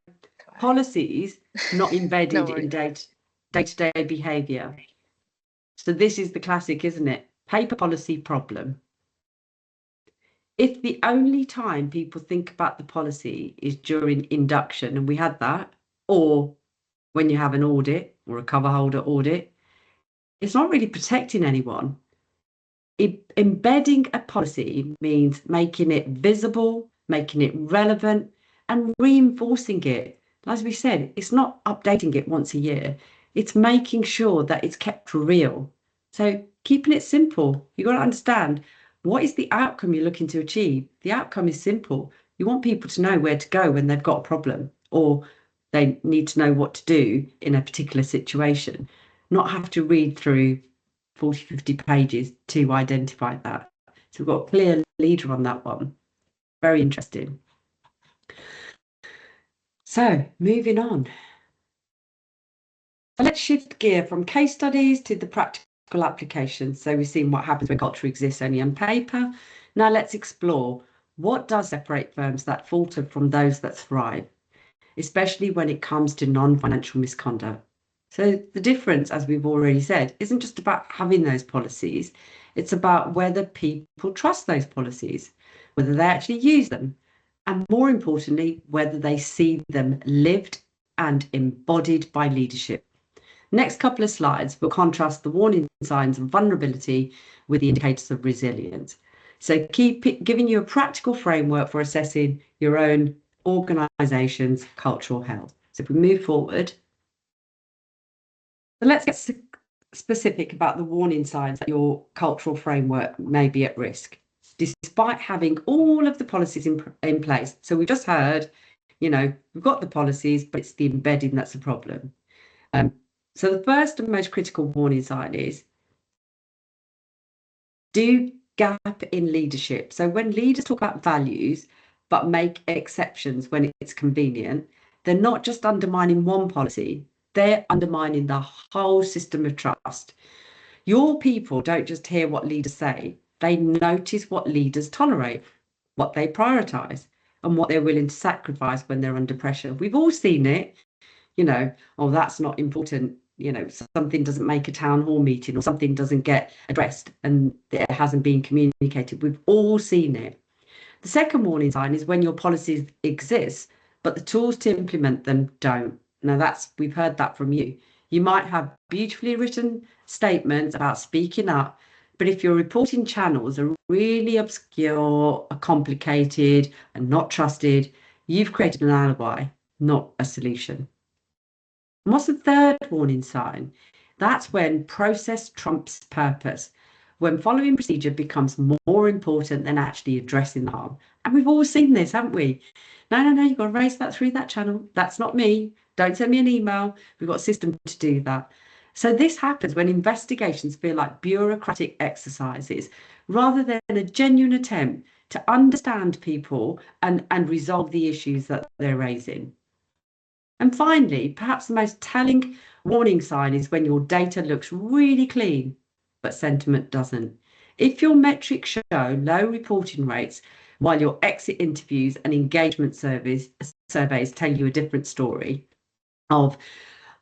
policies not embedded in day-to-day behaviour. So this is the classic, isn't it? Paper policy problem. If the only time people think about the policy is during induction, and we had that, or when you have an audit or a cover holder audit, it's not really protecting anyone. Embedding a policy means making it visible, making it relevant, and reinforcing it. As we said, it's not updating it once a year. It's making sure that it's kept real. So keeping it simple, you've got to understand, what is the outcome you're looking to achieve? The outcome is simple. You want people to know where to go when they've got a problem, or they need to know what to do in a particular situation, not have to read through 40, 50 pages to identify that. So we've got a clear leader on that one. Very interesting. So moving on. So let's shift gear from case studies to the practical applications. So we've seen what happens when culture exists only on paper. Now let's explore what does separate firms that falter from those that thrive, especially when it comes to non-financial misconduct. So the difference, as we've already said, isn't just about having those policies. It's about whether people trust those policies, whether they actually use them, and more importantly, whether they see them lived and embodied by leadership. Next couple of slides will contrast the warning signs of vulnerability with the indicators of resilience. So giving you a practical framework for assessing your own organisation's cultural health. So if we move forward, so let's get specific about the warning signs that your cultural framework may be at risk, despite having all of the policies in place. So we've just heard, we've got the policies, but it's the embedding that's the problem. So the first and most critical warning sign is, do gap in leadership. So when leaders talk about values, but make exceptions when it's convenient, they're not just undermining one policy, they're undermining the whole system of trust. Your people don't just hear what leaders say, they notice what leaders tolerate, what they prioritise, and what they're willing to sacrifice when they're under pressure. We've all seen it, oh, that's not important. Something doesn't make a town hall meeting or something doesn't get addressed and it hasn't been communicated. We've all seen it. The second warning sign is when your policies exist, but the tools to implement them don't. Now we've heard that from you. You might have beautifully written statements about speaking up, but if your reporting channels are really obscure, are complicated, and not trusted, you've created an alibi, not a solution. And what's the third warning sign? That's when process trumps purpose, when following procedure becomes more important than actually addressing the harm. And we've all seen this, haven't we? No, you've got to raise that through that channel. That's not me. Don't send me an email. We've got a system to do that. So this happens when investigations feel like bureaucratic exercises rather than a genuine attempt to understand people and resolve the issues that they're raising. And finally, perhaps the most telling warning sign is when your data looks really clean, but sentiment doesn't. If your metrics show low reporting rates, while your exit interviews and engagement surveys tell you a different story of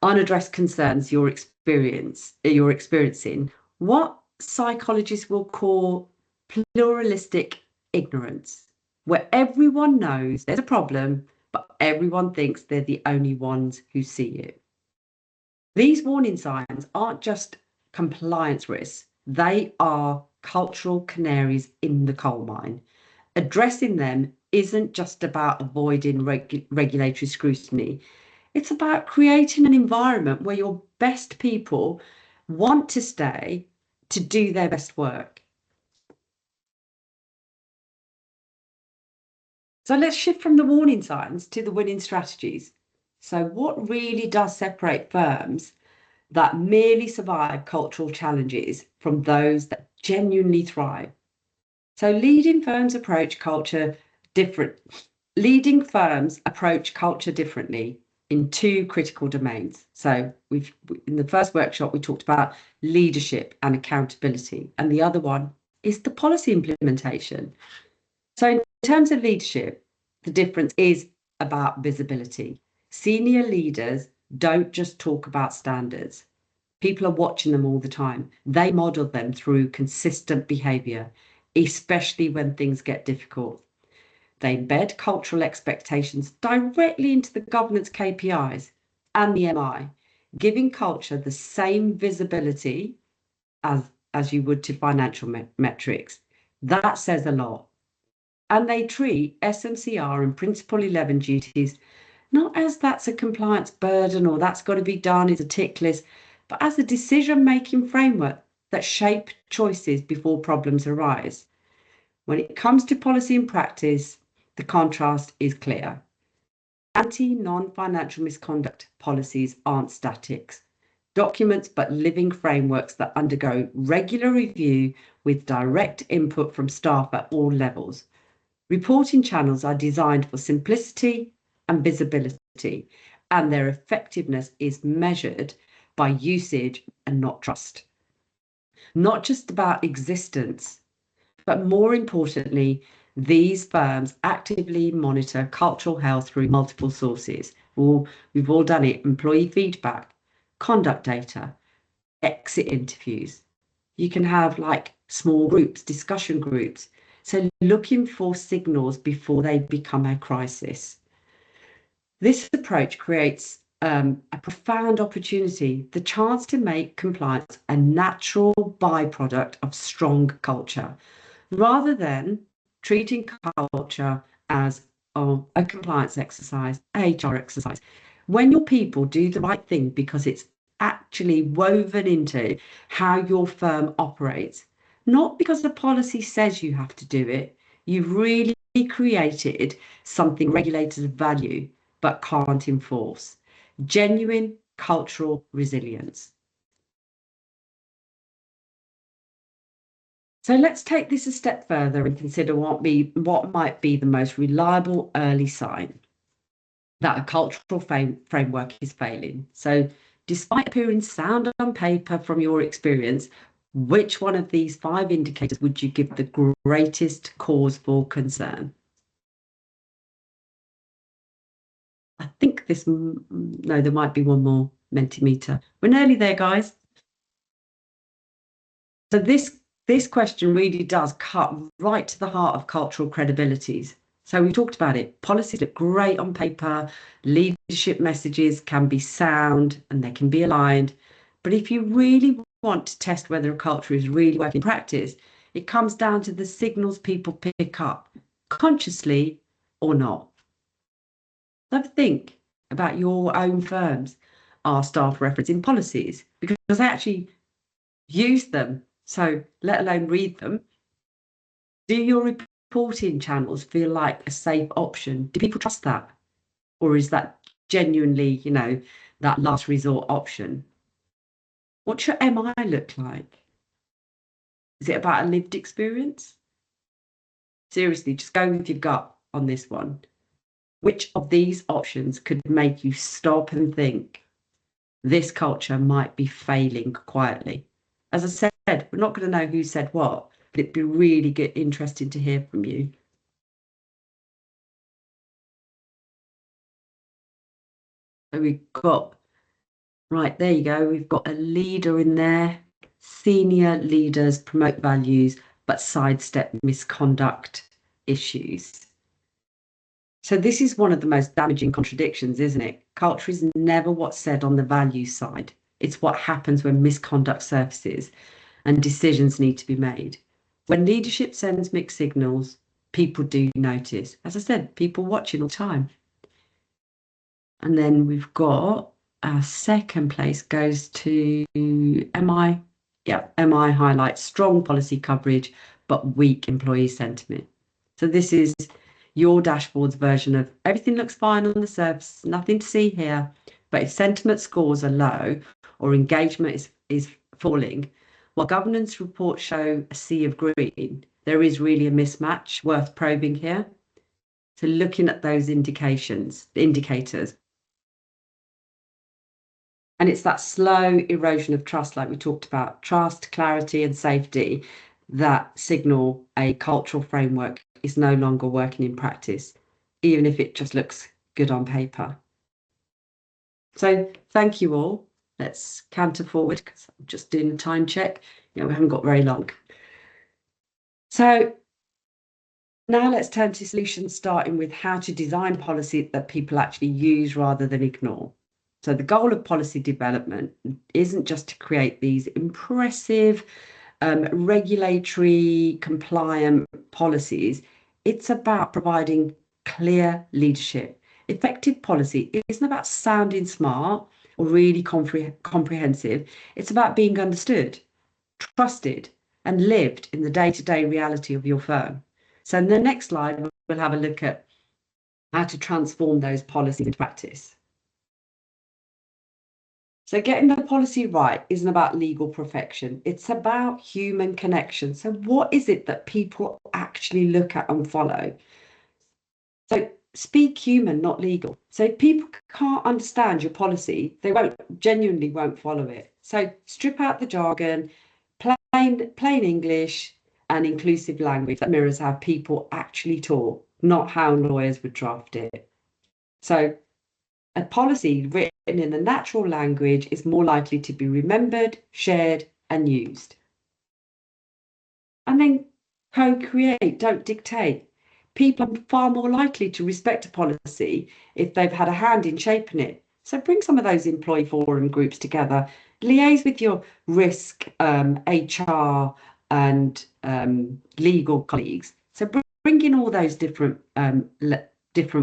unaddressed concerns you're experiencing, what psychologists will call pluralistic ignorance, where everyone knows there's a problem, but everyone thinks they're the only ones who see it. These warning signs aren't just compliance risks, they are cultural canaries in the coal mine. Addressing them isn't just about avoiding regulatory scrutiny, it's about creating an environment where your best people want to stay to do their best work. So let's shift from the warning signs to the winning strategies. So what really does separate firms that merely survive cultural challenges from those that genuinely thrive? So leading firms approach culture differently in two critical domains. So in the first workshop, we talked about leadership and accountability, and the other one is the policy implementation. So in terms of leadership, the difference is about visibility. Senior leaders don't just talk about standards. People are watching them all the time. They model them through consistent behaviour, especially when things get difficult. They embed cultural expectations directly into the governance KPIs and the MI, giving culture the same visibility as you would to financial metrics. That says a lot. And they treat SMCR and Principle 11 duties not as that's a compliance burden or that's got to be done as a tick list, but as a decision-making framework that shape choices before problems arise. When it comes to policy and practice, the contrast is clear. Anti-non-financial misconduct policies aren't statics, documents but living frameworks that undergo regular review with direct input from staff at all levels. Reporting channels are designed for simplicity and visibility, and their effectiveness is measured by usage and not trust. Not just about existence, but more importantly, these firms actively monitor cultural health through multiple sources. We've all done it: employee feedback, conduct data, exit interviews. You can have like small groups, discussion groups. So looking for signals before they become a crisis. This approach creates a profound opportunity, the chance to make compliance a natural byproduct of strong culture, rather than treating culture as a compliance exercise, a HR exercise. When your people do the right thing because it's actually woven into how your firm operates, not because the policy says you have to do it, you've really created something regulators value but can't enforce. Genuine cultural resilience. So let's take this a step further and consider what might be the most reliable early sign that a cultural framework is failing. So despite appearing sound on paper from your experience, which one of these 5 indicators would you give the greatest cause for concern? I think no, there might be one more Mentimeter. We're nearly there, guys. So this this question really does cut right to the heart of cultural credibilities. So we talked about it. Policies look great on paper, leadership messages can be sound and they can be aligned. But if you really want to test whether a culture is really working in practice, it comes down to the signals people pick up, consciously or not. Have a think about your own firms. Are staff referencing policies? Because I actually use them, so let alone read them. Do your reporting channels feel like a safe option? Do people trust that? Or is that genuinely, that last resort option? What's your MI look like? Is it about a lived experience? Seriously, just go with your gut on this one. Which of these options could make you stop and think this culture might be failing quietly? As I said, we're not going to know who said what, but it'd be really good, interesting to hear from you. So we've got, right, there you go. We've got a leader in there. Senior leaders promote values, but sidestep misconduct issues. So this is one of the most damaging contradictions, isn't it? Culture is never what's said on the value side. It's what happens when misconduct surfaces and decisions need to be made. When leadership sends mixed signals, people do notice. As I said, people watching all the time. And then we've got our second place goes to MI. Yeah, MI highlights strong policy coverage, but weak employee sentiment. So this is your dashboard's version of everything looks fine on the surface, nothing to see here. But if sentiment scores are low or engagement is falling, while governance reports show a sea of green, there is really a mismatch worth probing here. So looking at those indicators. And it's that slow erosion of trust, like we talked about, trust, clarity, and safety that signal a cultural framework is no longer working in practice, even if it just looks good on paper. So thank you all. Let's canter forward because I'm just doing a time check. We haven't got very long. So now let's turn to solutions, starting with how to design policy that people actually use rather than ignore. So the goal of policy development isn't just to create these impressive regulatory compliant policies. It's about providing clear leadership. Effective policy isn't about sounding smart or really comprehensive. It's about being understood, trusted, and lived in the day-to-day reality of your firm. So in the next slide, we'll have a look at how to transform those policies into practice. So getting the policy right isn't about legal perfection. It's about human connection. So what is it that people actually look at and follow? So speak human, not legal. So if people can't understand your policy, they genuinely won't follow it. So strip out the jargon, plain English and inclusive language that mirrors how people actually talk, not how lawyers would draft it. So a policy written in a natural language is more likely to be remembered, shared, and used. And then co-create, don't dictate. People are far more likely to respect a policy if they've had a hand in shaping it. So bring some of those employee forum groups together, liaise with your risk, HR, and legal colleagues. So bring in all those different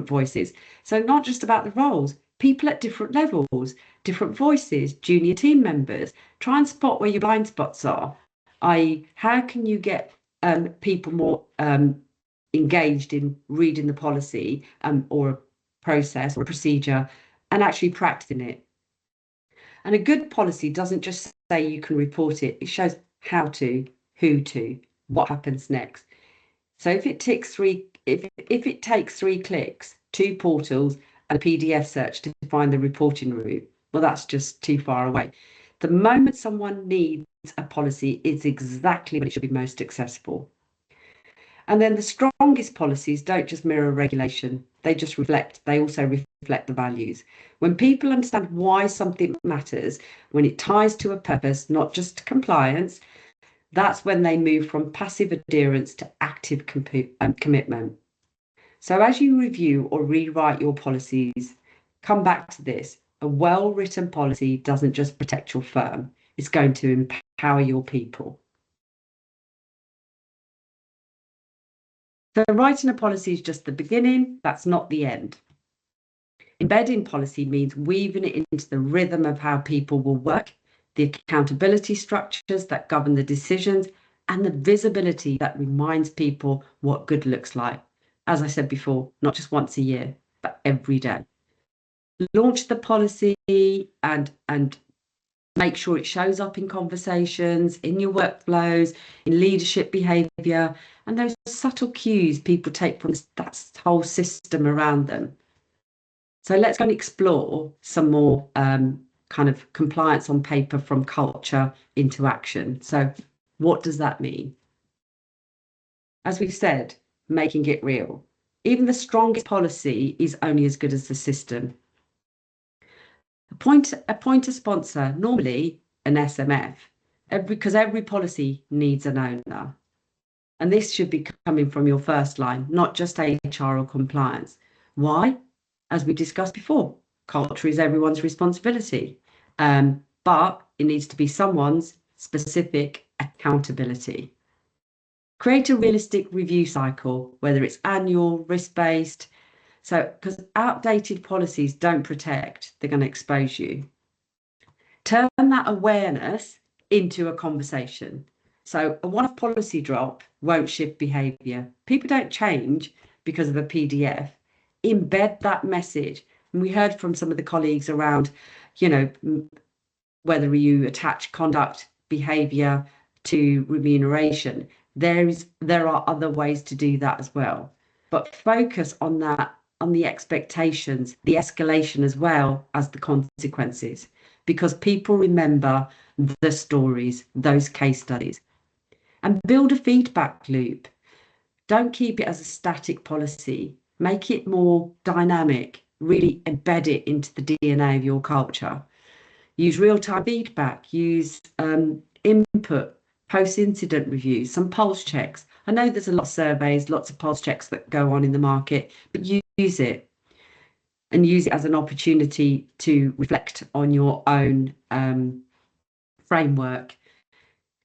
voices. So not just about the roles, people at different levels, different voices, junior team members. Try and spot where your blind spots are, i.e. how can you get people more engaged in reading the policy or a process or a procedure and actually practicing it. And a good policy doesn't just say you can report it, it shows how to, who to, what happens next. So if it takes three clicks, 2 portals and a PDF search to find the reporting route, well, that's just too far away. The moment someone needs a policy is exactly when it should be most accessible. And then the strongest policies don't just mirror regulation, they also reflect the values. When people understand why something matters, when it ties to a purpose, not just compliance, That's when they move from passive adherence to active commitment. So as you review or rewrite your policies, come back to this. A well-written policy doesn't just protect your firm, it's going to empower your people. So writing a policy is just the beginning, that's not the end. Embedding policy means weaving it into the rhythm of how people will work, the accountability structures that govern the decisions, and the visibility that reminds people what good looks like. As I said before, not just once a year, but every day. Launch the policy and make sure it shows up in conversations, in your workflows, in leadership behaviour, and those subtle cues people take from that whole system around them. So let's go and explore some more kind of compliance on paper from culture into action. So what does that mean? As we've said, making it real. Even the strongest policy is only as good as the system. Appoint a sponsor, normally an SMF, because every policy needs an owner. And this should be coming from your first line, not just HR or compliance. Why? As we discussed before, culture is everyone's responsibility, but it needs to be someone's specific accountability. Create a realistic review cycle, whether it's annual, risk-based. So, because outdated policies don't protect, they're going to expose you. Turn that awareness into a conversation. So a one-off policy drop won't shift behaviour. People don't change because of a PDF. Embed that message. And we heard from some of the colleagues around, you know, whether you attach conduct behaviour to remuneration. There are other ways to do that as well. But focus on that, on the expectations, the escalation as well as the consequences, because people remember the stories, those case studies. And build a feedback loop. Don't keep it as a static policy. Make it more dynamic, really embed it into the DNA of your culture. Use real-time feedback, use input, post-incident reviews, some pulse checks. I know there's a lot of surveys, lots of pulse checks that go on in the market, but use it and use it as an opportunity to reflect on your own framework,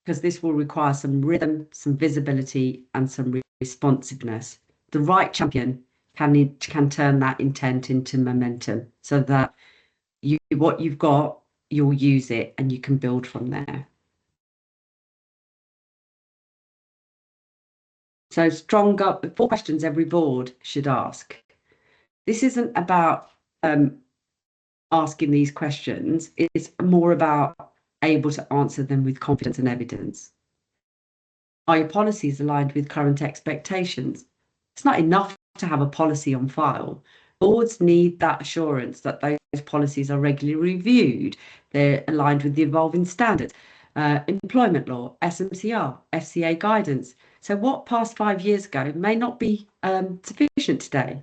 because this will require some rhythm, some visibility, and some responsiveness. The right champion can turn that intent into momentum, so that what you've got, you'll use it and you can build from there. So stronger, 4 questions every board should ask. This isn't about asking these questions, it's more about able to answer them with confidence and evidence. Are your policies aligned with current expectations? It's not enough to have a policy on file. Boards need that assurance that those policies are regularly reviewed, they're aligned with the evolving standards, employment law, SMCR, FCA guidance. So what passed 5 years ago may not be sufficient today.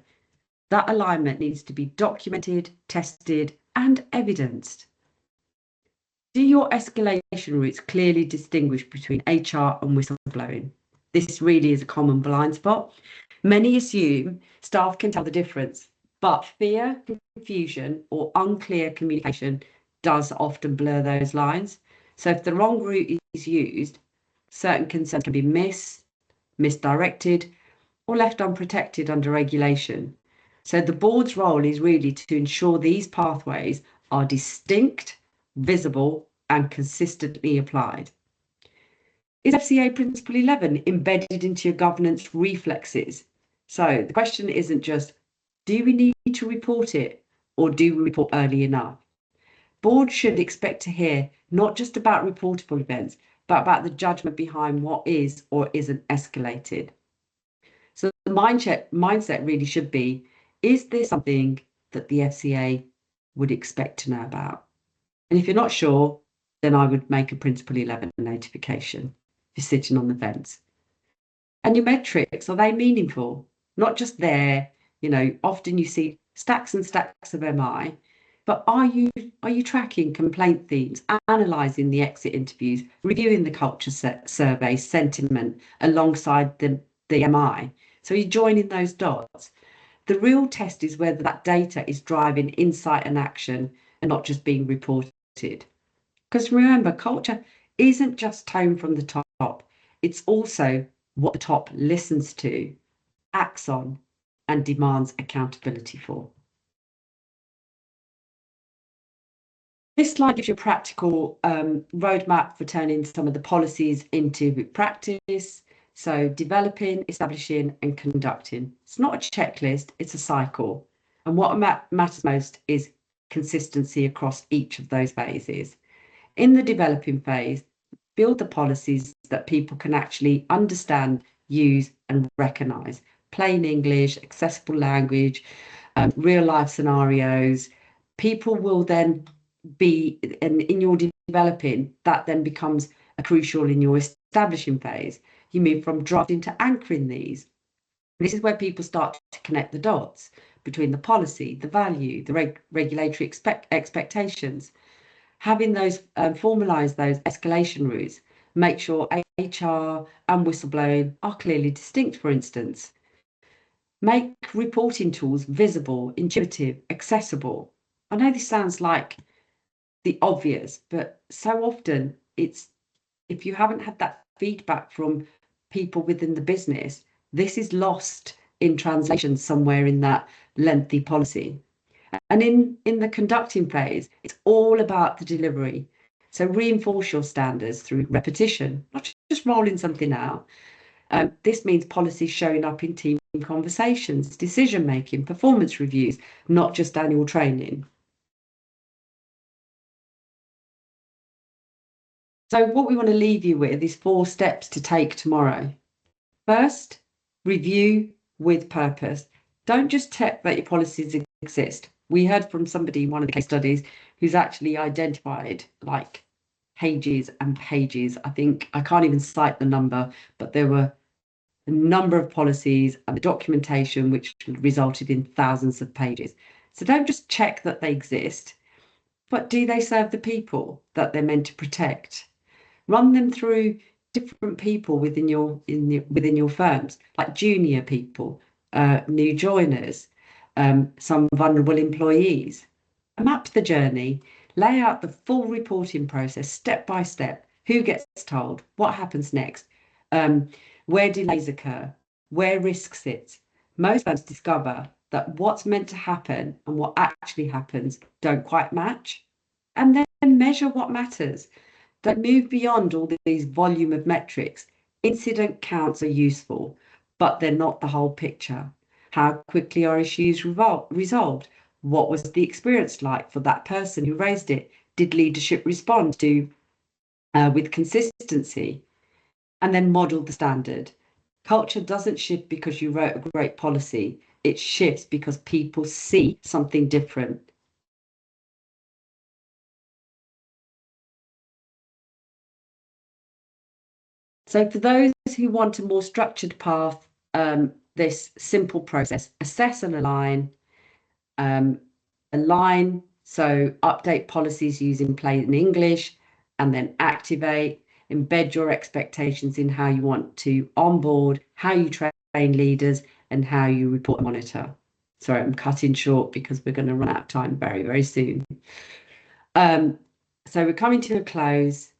That alignment needs to be documented, tested, and evidenced. Do your escalation routes clearly distinguish between HR and whistleblowing? This really is a common blind spot. Many assume staff can tell the difference, but fear, confusion, or unclear communication does often blur those lines. So if the wrong route is used, certain concerns can be misdirected, or left unprotected under regulation. So the board's role is really to ensure these pathways are distinct, visible, and consistently applied. Is FCA Principle 11 embedded into your governance reflexes? So the question isn't just, do we need to report it, or do we report early enough? Boards should expect to hear not just about reportable events, but about the judgment behind what is or isn't escalated. So the mindset really should be, is this something that the FCA would expect to know about? And if you're not sure, then I would make a Principle 11 notification if you're sitting on the fence. And your metrics, are they meaningful? Not just there, you know, often you see stacks and stacks of MI, But are you tracking complaint themes, analysing the exit interviews, reviewing the culture survey sentiment alongside the MI? So you're joining those dots. The real test is whether that data is driving insight and action and not just being reported. Because remember, culture isn't just tone from the top, it's also what the top listens to, acts on, and demands accountability for. This slide gives you a practical roadmap for turning some of the policies into practice. So developing, establishing and conducting. It's not a checklist, it's a cycle. And what matters most is consistency across each of those phases. In the developing phase, build the policies that people can actually understand, use and recognise. Plain English, accessible language, real life scenarios. People will then be in your developing, that then becomes a crucial in your establishing phase. You move from drafting to anchoring these. This is where people start to connect the dots between the policy, the value, the regulatory expectations. Having those formalise those escalation routes, make sure HR and whistleblowing are clearly distinct, for instance. Make reporting tools visible, intuitive, accessible. I know this sounds like the obvious, but so often it's, if you haven't had that feedback from people within the business, this is lost in translation somewhere in that lengthy policy. And in the conducting phase, it's all about the delivery. So reinforce your standards through repetition, not just rolling something out. This means policies showing up in team conversations, decision making, performance reviews, not just annual training. So what we want to leave you with is 4 steps to take tomorrow. First, review with purpose. Don't just check that your policies exist. We heard from somebody in one of the case studies who's actually identified like pages and pages. I think I can't even cite the number, but there were a number of policies and the documentation which resulted in thousands of pages. So don't just check that they exist, but do they serve the people that they're meant to protect? Run them through different people within your firms, like junior people, new joiners, some vulnerable employees. Map the journey, lay out the full reporting process step by step. Who gets told? What happens next? Where delays occur? Where risk sits? Most firms discover that what's meant to happen and what actually happens don't quite match. And then measure what matters. Don't move beyond all these volume of metrics. Incident counts are useful, but they're not the whole picture. How quickly are issues resolved? What was the experience like for that person who raised it? Did leadership respond to with consistency? And then model the standard. Culture doesn't shift because you wrote a great policy. It shifts because people see something different. So for those who want a more structured path, this simple process: assess and align, so update policies using plain English, and then activate, embed your expectations in how you want to onboard, how you train leaders, and how you report and monitor. Sorry, I'm cutting short because we're going to run out of time very, very soon. So we're coming to a close.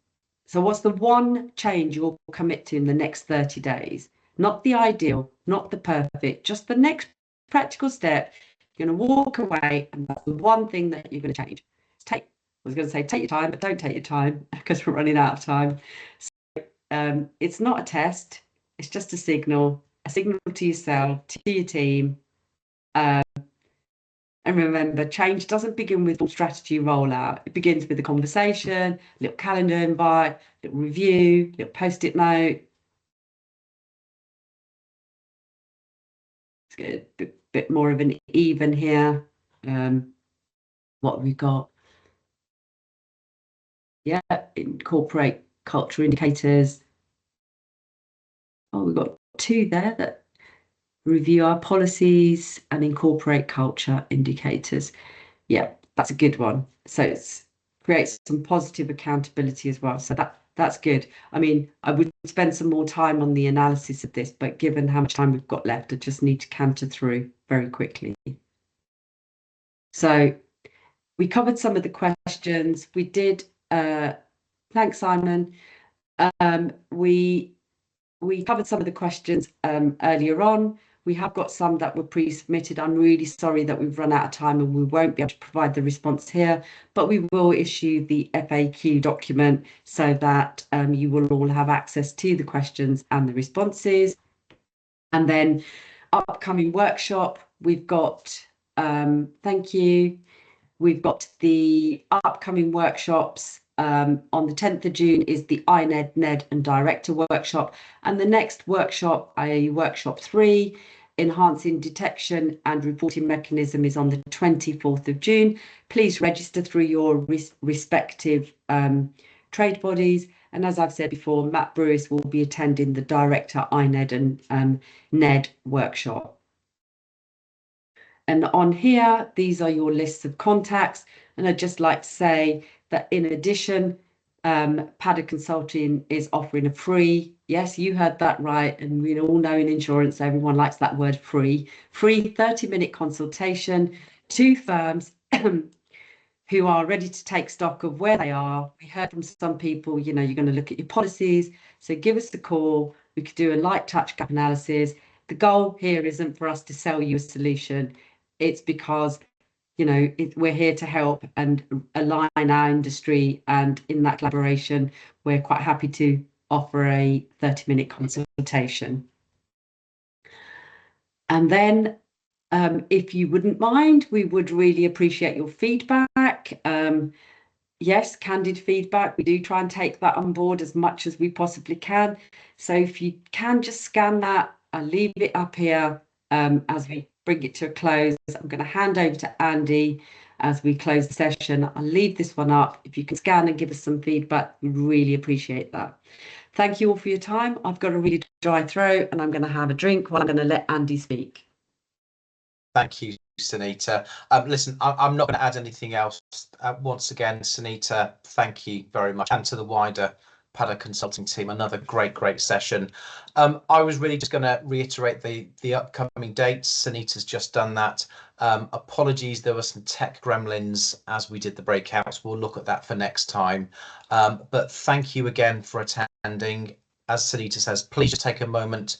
So what's the one change you'll commit to in the next 30 days? Not the ideal, not the perfect, just the next practical step. You're going to walk away and that's the one thing that you're going to change. I was going to say take your time, but don't take your time because we're running out of time. So, it's not a test. It's just a signal to yourself, to your team. And remember, change doesn't begin with full strategy rollout. It begins with a conversation, a little calendar invite, a little review, a little post-it note. Let's get a bit more of an even here. What have we got? Yeah, incorporate culture indicators. Oh, we've got 2 there that review our policies and incorporate culture indicators. Yeah, that's a good one. So it creates some positive accountability as well. So that's good. I mean, I would spend some more time on the analysis of this, but given how much time we've got left, I just need to canter through very quickly. So we covered some of the questions. We did, thanks, Simon. We covered some of the questions earlier on. We have got some that were pre-submitted. I'm really sorry that we've run out of time and we won't be able to provide the response here, but we will issue the FAQ document so that you will all have access to the questions and the responses. And then upcoming workshop, we've got, thank you. We've got the upcoming workshops. On the 10th of June is the INED, NED and Director workshop. And the next workshop, i.e. workshop 3, Enhancing Detection and Reporting Mechanism, is on the 24th of June. Please register through your respective trade bodies. And as I've said before, Matt Brewis will be attending the Director INED and NED workshop. And on here, these are your lists of contacts. And I'd just like to say that in addition, Padda Consulting is offering a free, yes, you heard that right. And we all know in insurance, everyone likes that word free 30-minute consultation to firms who are ready to take stock of where they are. We heard from some people, you know, you're going to look at your policies. So give us a call. We could do a light touch gap analysis. The goal here isn't for us to sell you a solution. It's because, you know, we're here to help and align our industry. And in that collaboration, we're quite happy to offer a 30-minute consultation. And then if you wouldn't mind, we would really appreciate your feedback. Yes, candid feedback. We do try and take that on board as much as we possibly can. So if you can just scan that, I'll leave it up here as we bring it to a close. I'm going to hand over to Andy as we close the session. I'll leave this one up. If you can scan and give us some feedback, we'd really appreciate that. Thank you all for your time. I've got a really dry throat and I'm going to have a drink while I'm going to let Andy speak. Thank you, Sunita. Listen, I'm not going to add anything else. Once again, Sunita, thank you very much. And to the wider Padda Consulting team, another great session. I was really just going to reiterate the upcoming dates. Sunita's just done that. Apologies, there were some tech gremlins as we did the breakouts. We'll look at that for next time. But thank you again for attending. As Sunita says, please just take a moment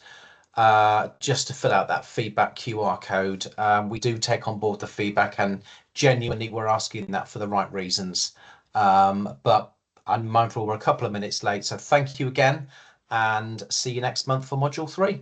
just to fill out that feedback QR code. We do take on board the feedback and genuinely we're asking that for the right reasons. But I'm mindful we're a couple of minutes late, so thank you again and see you next month for module 3.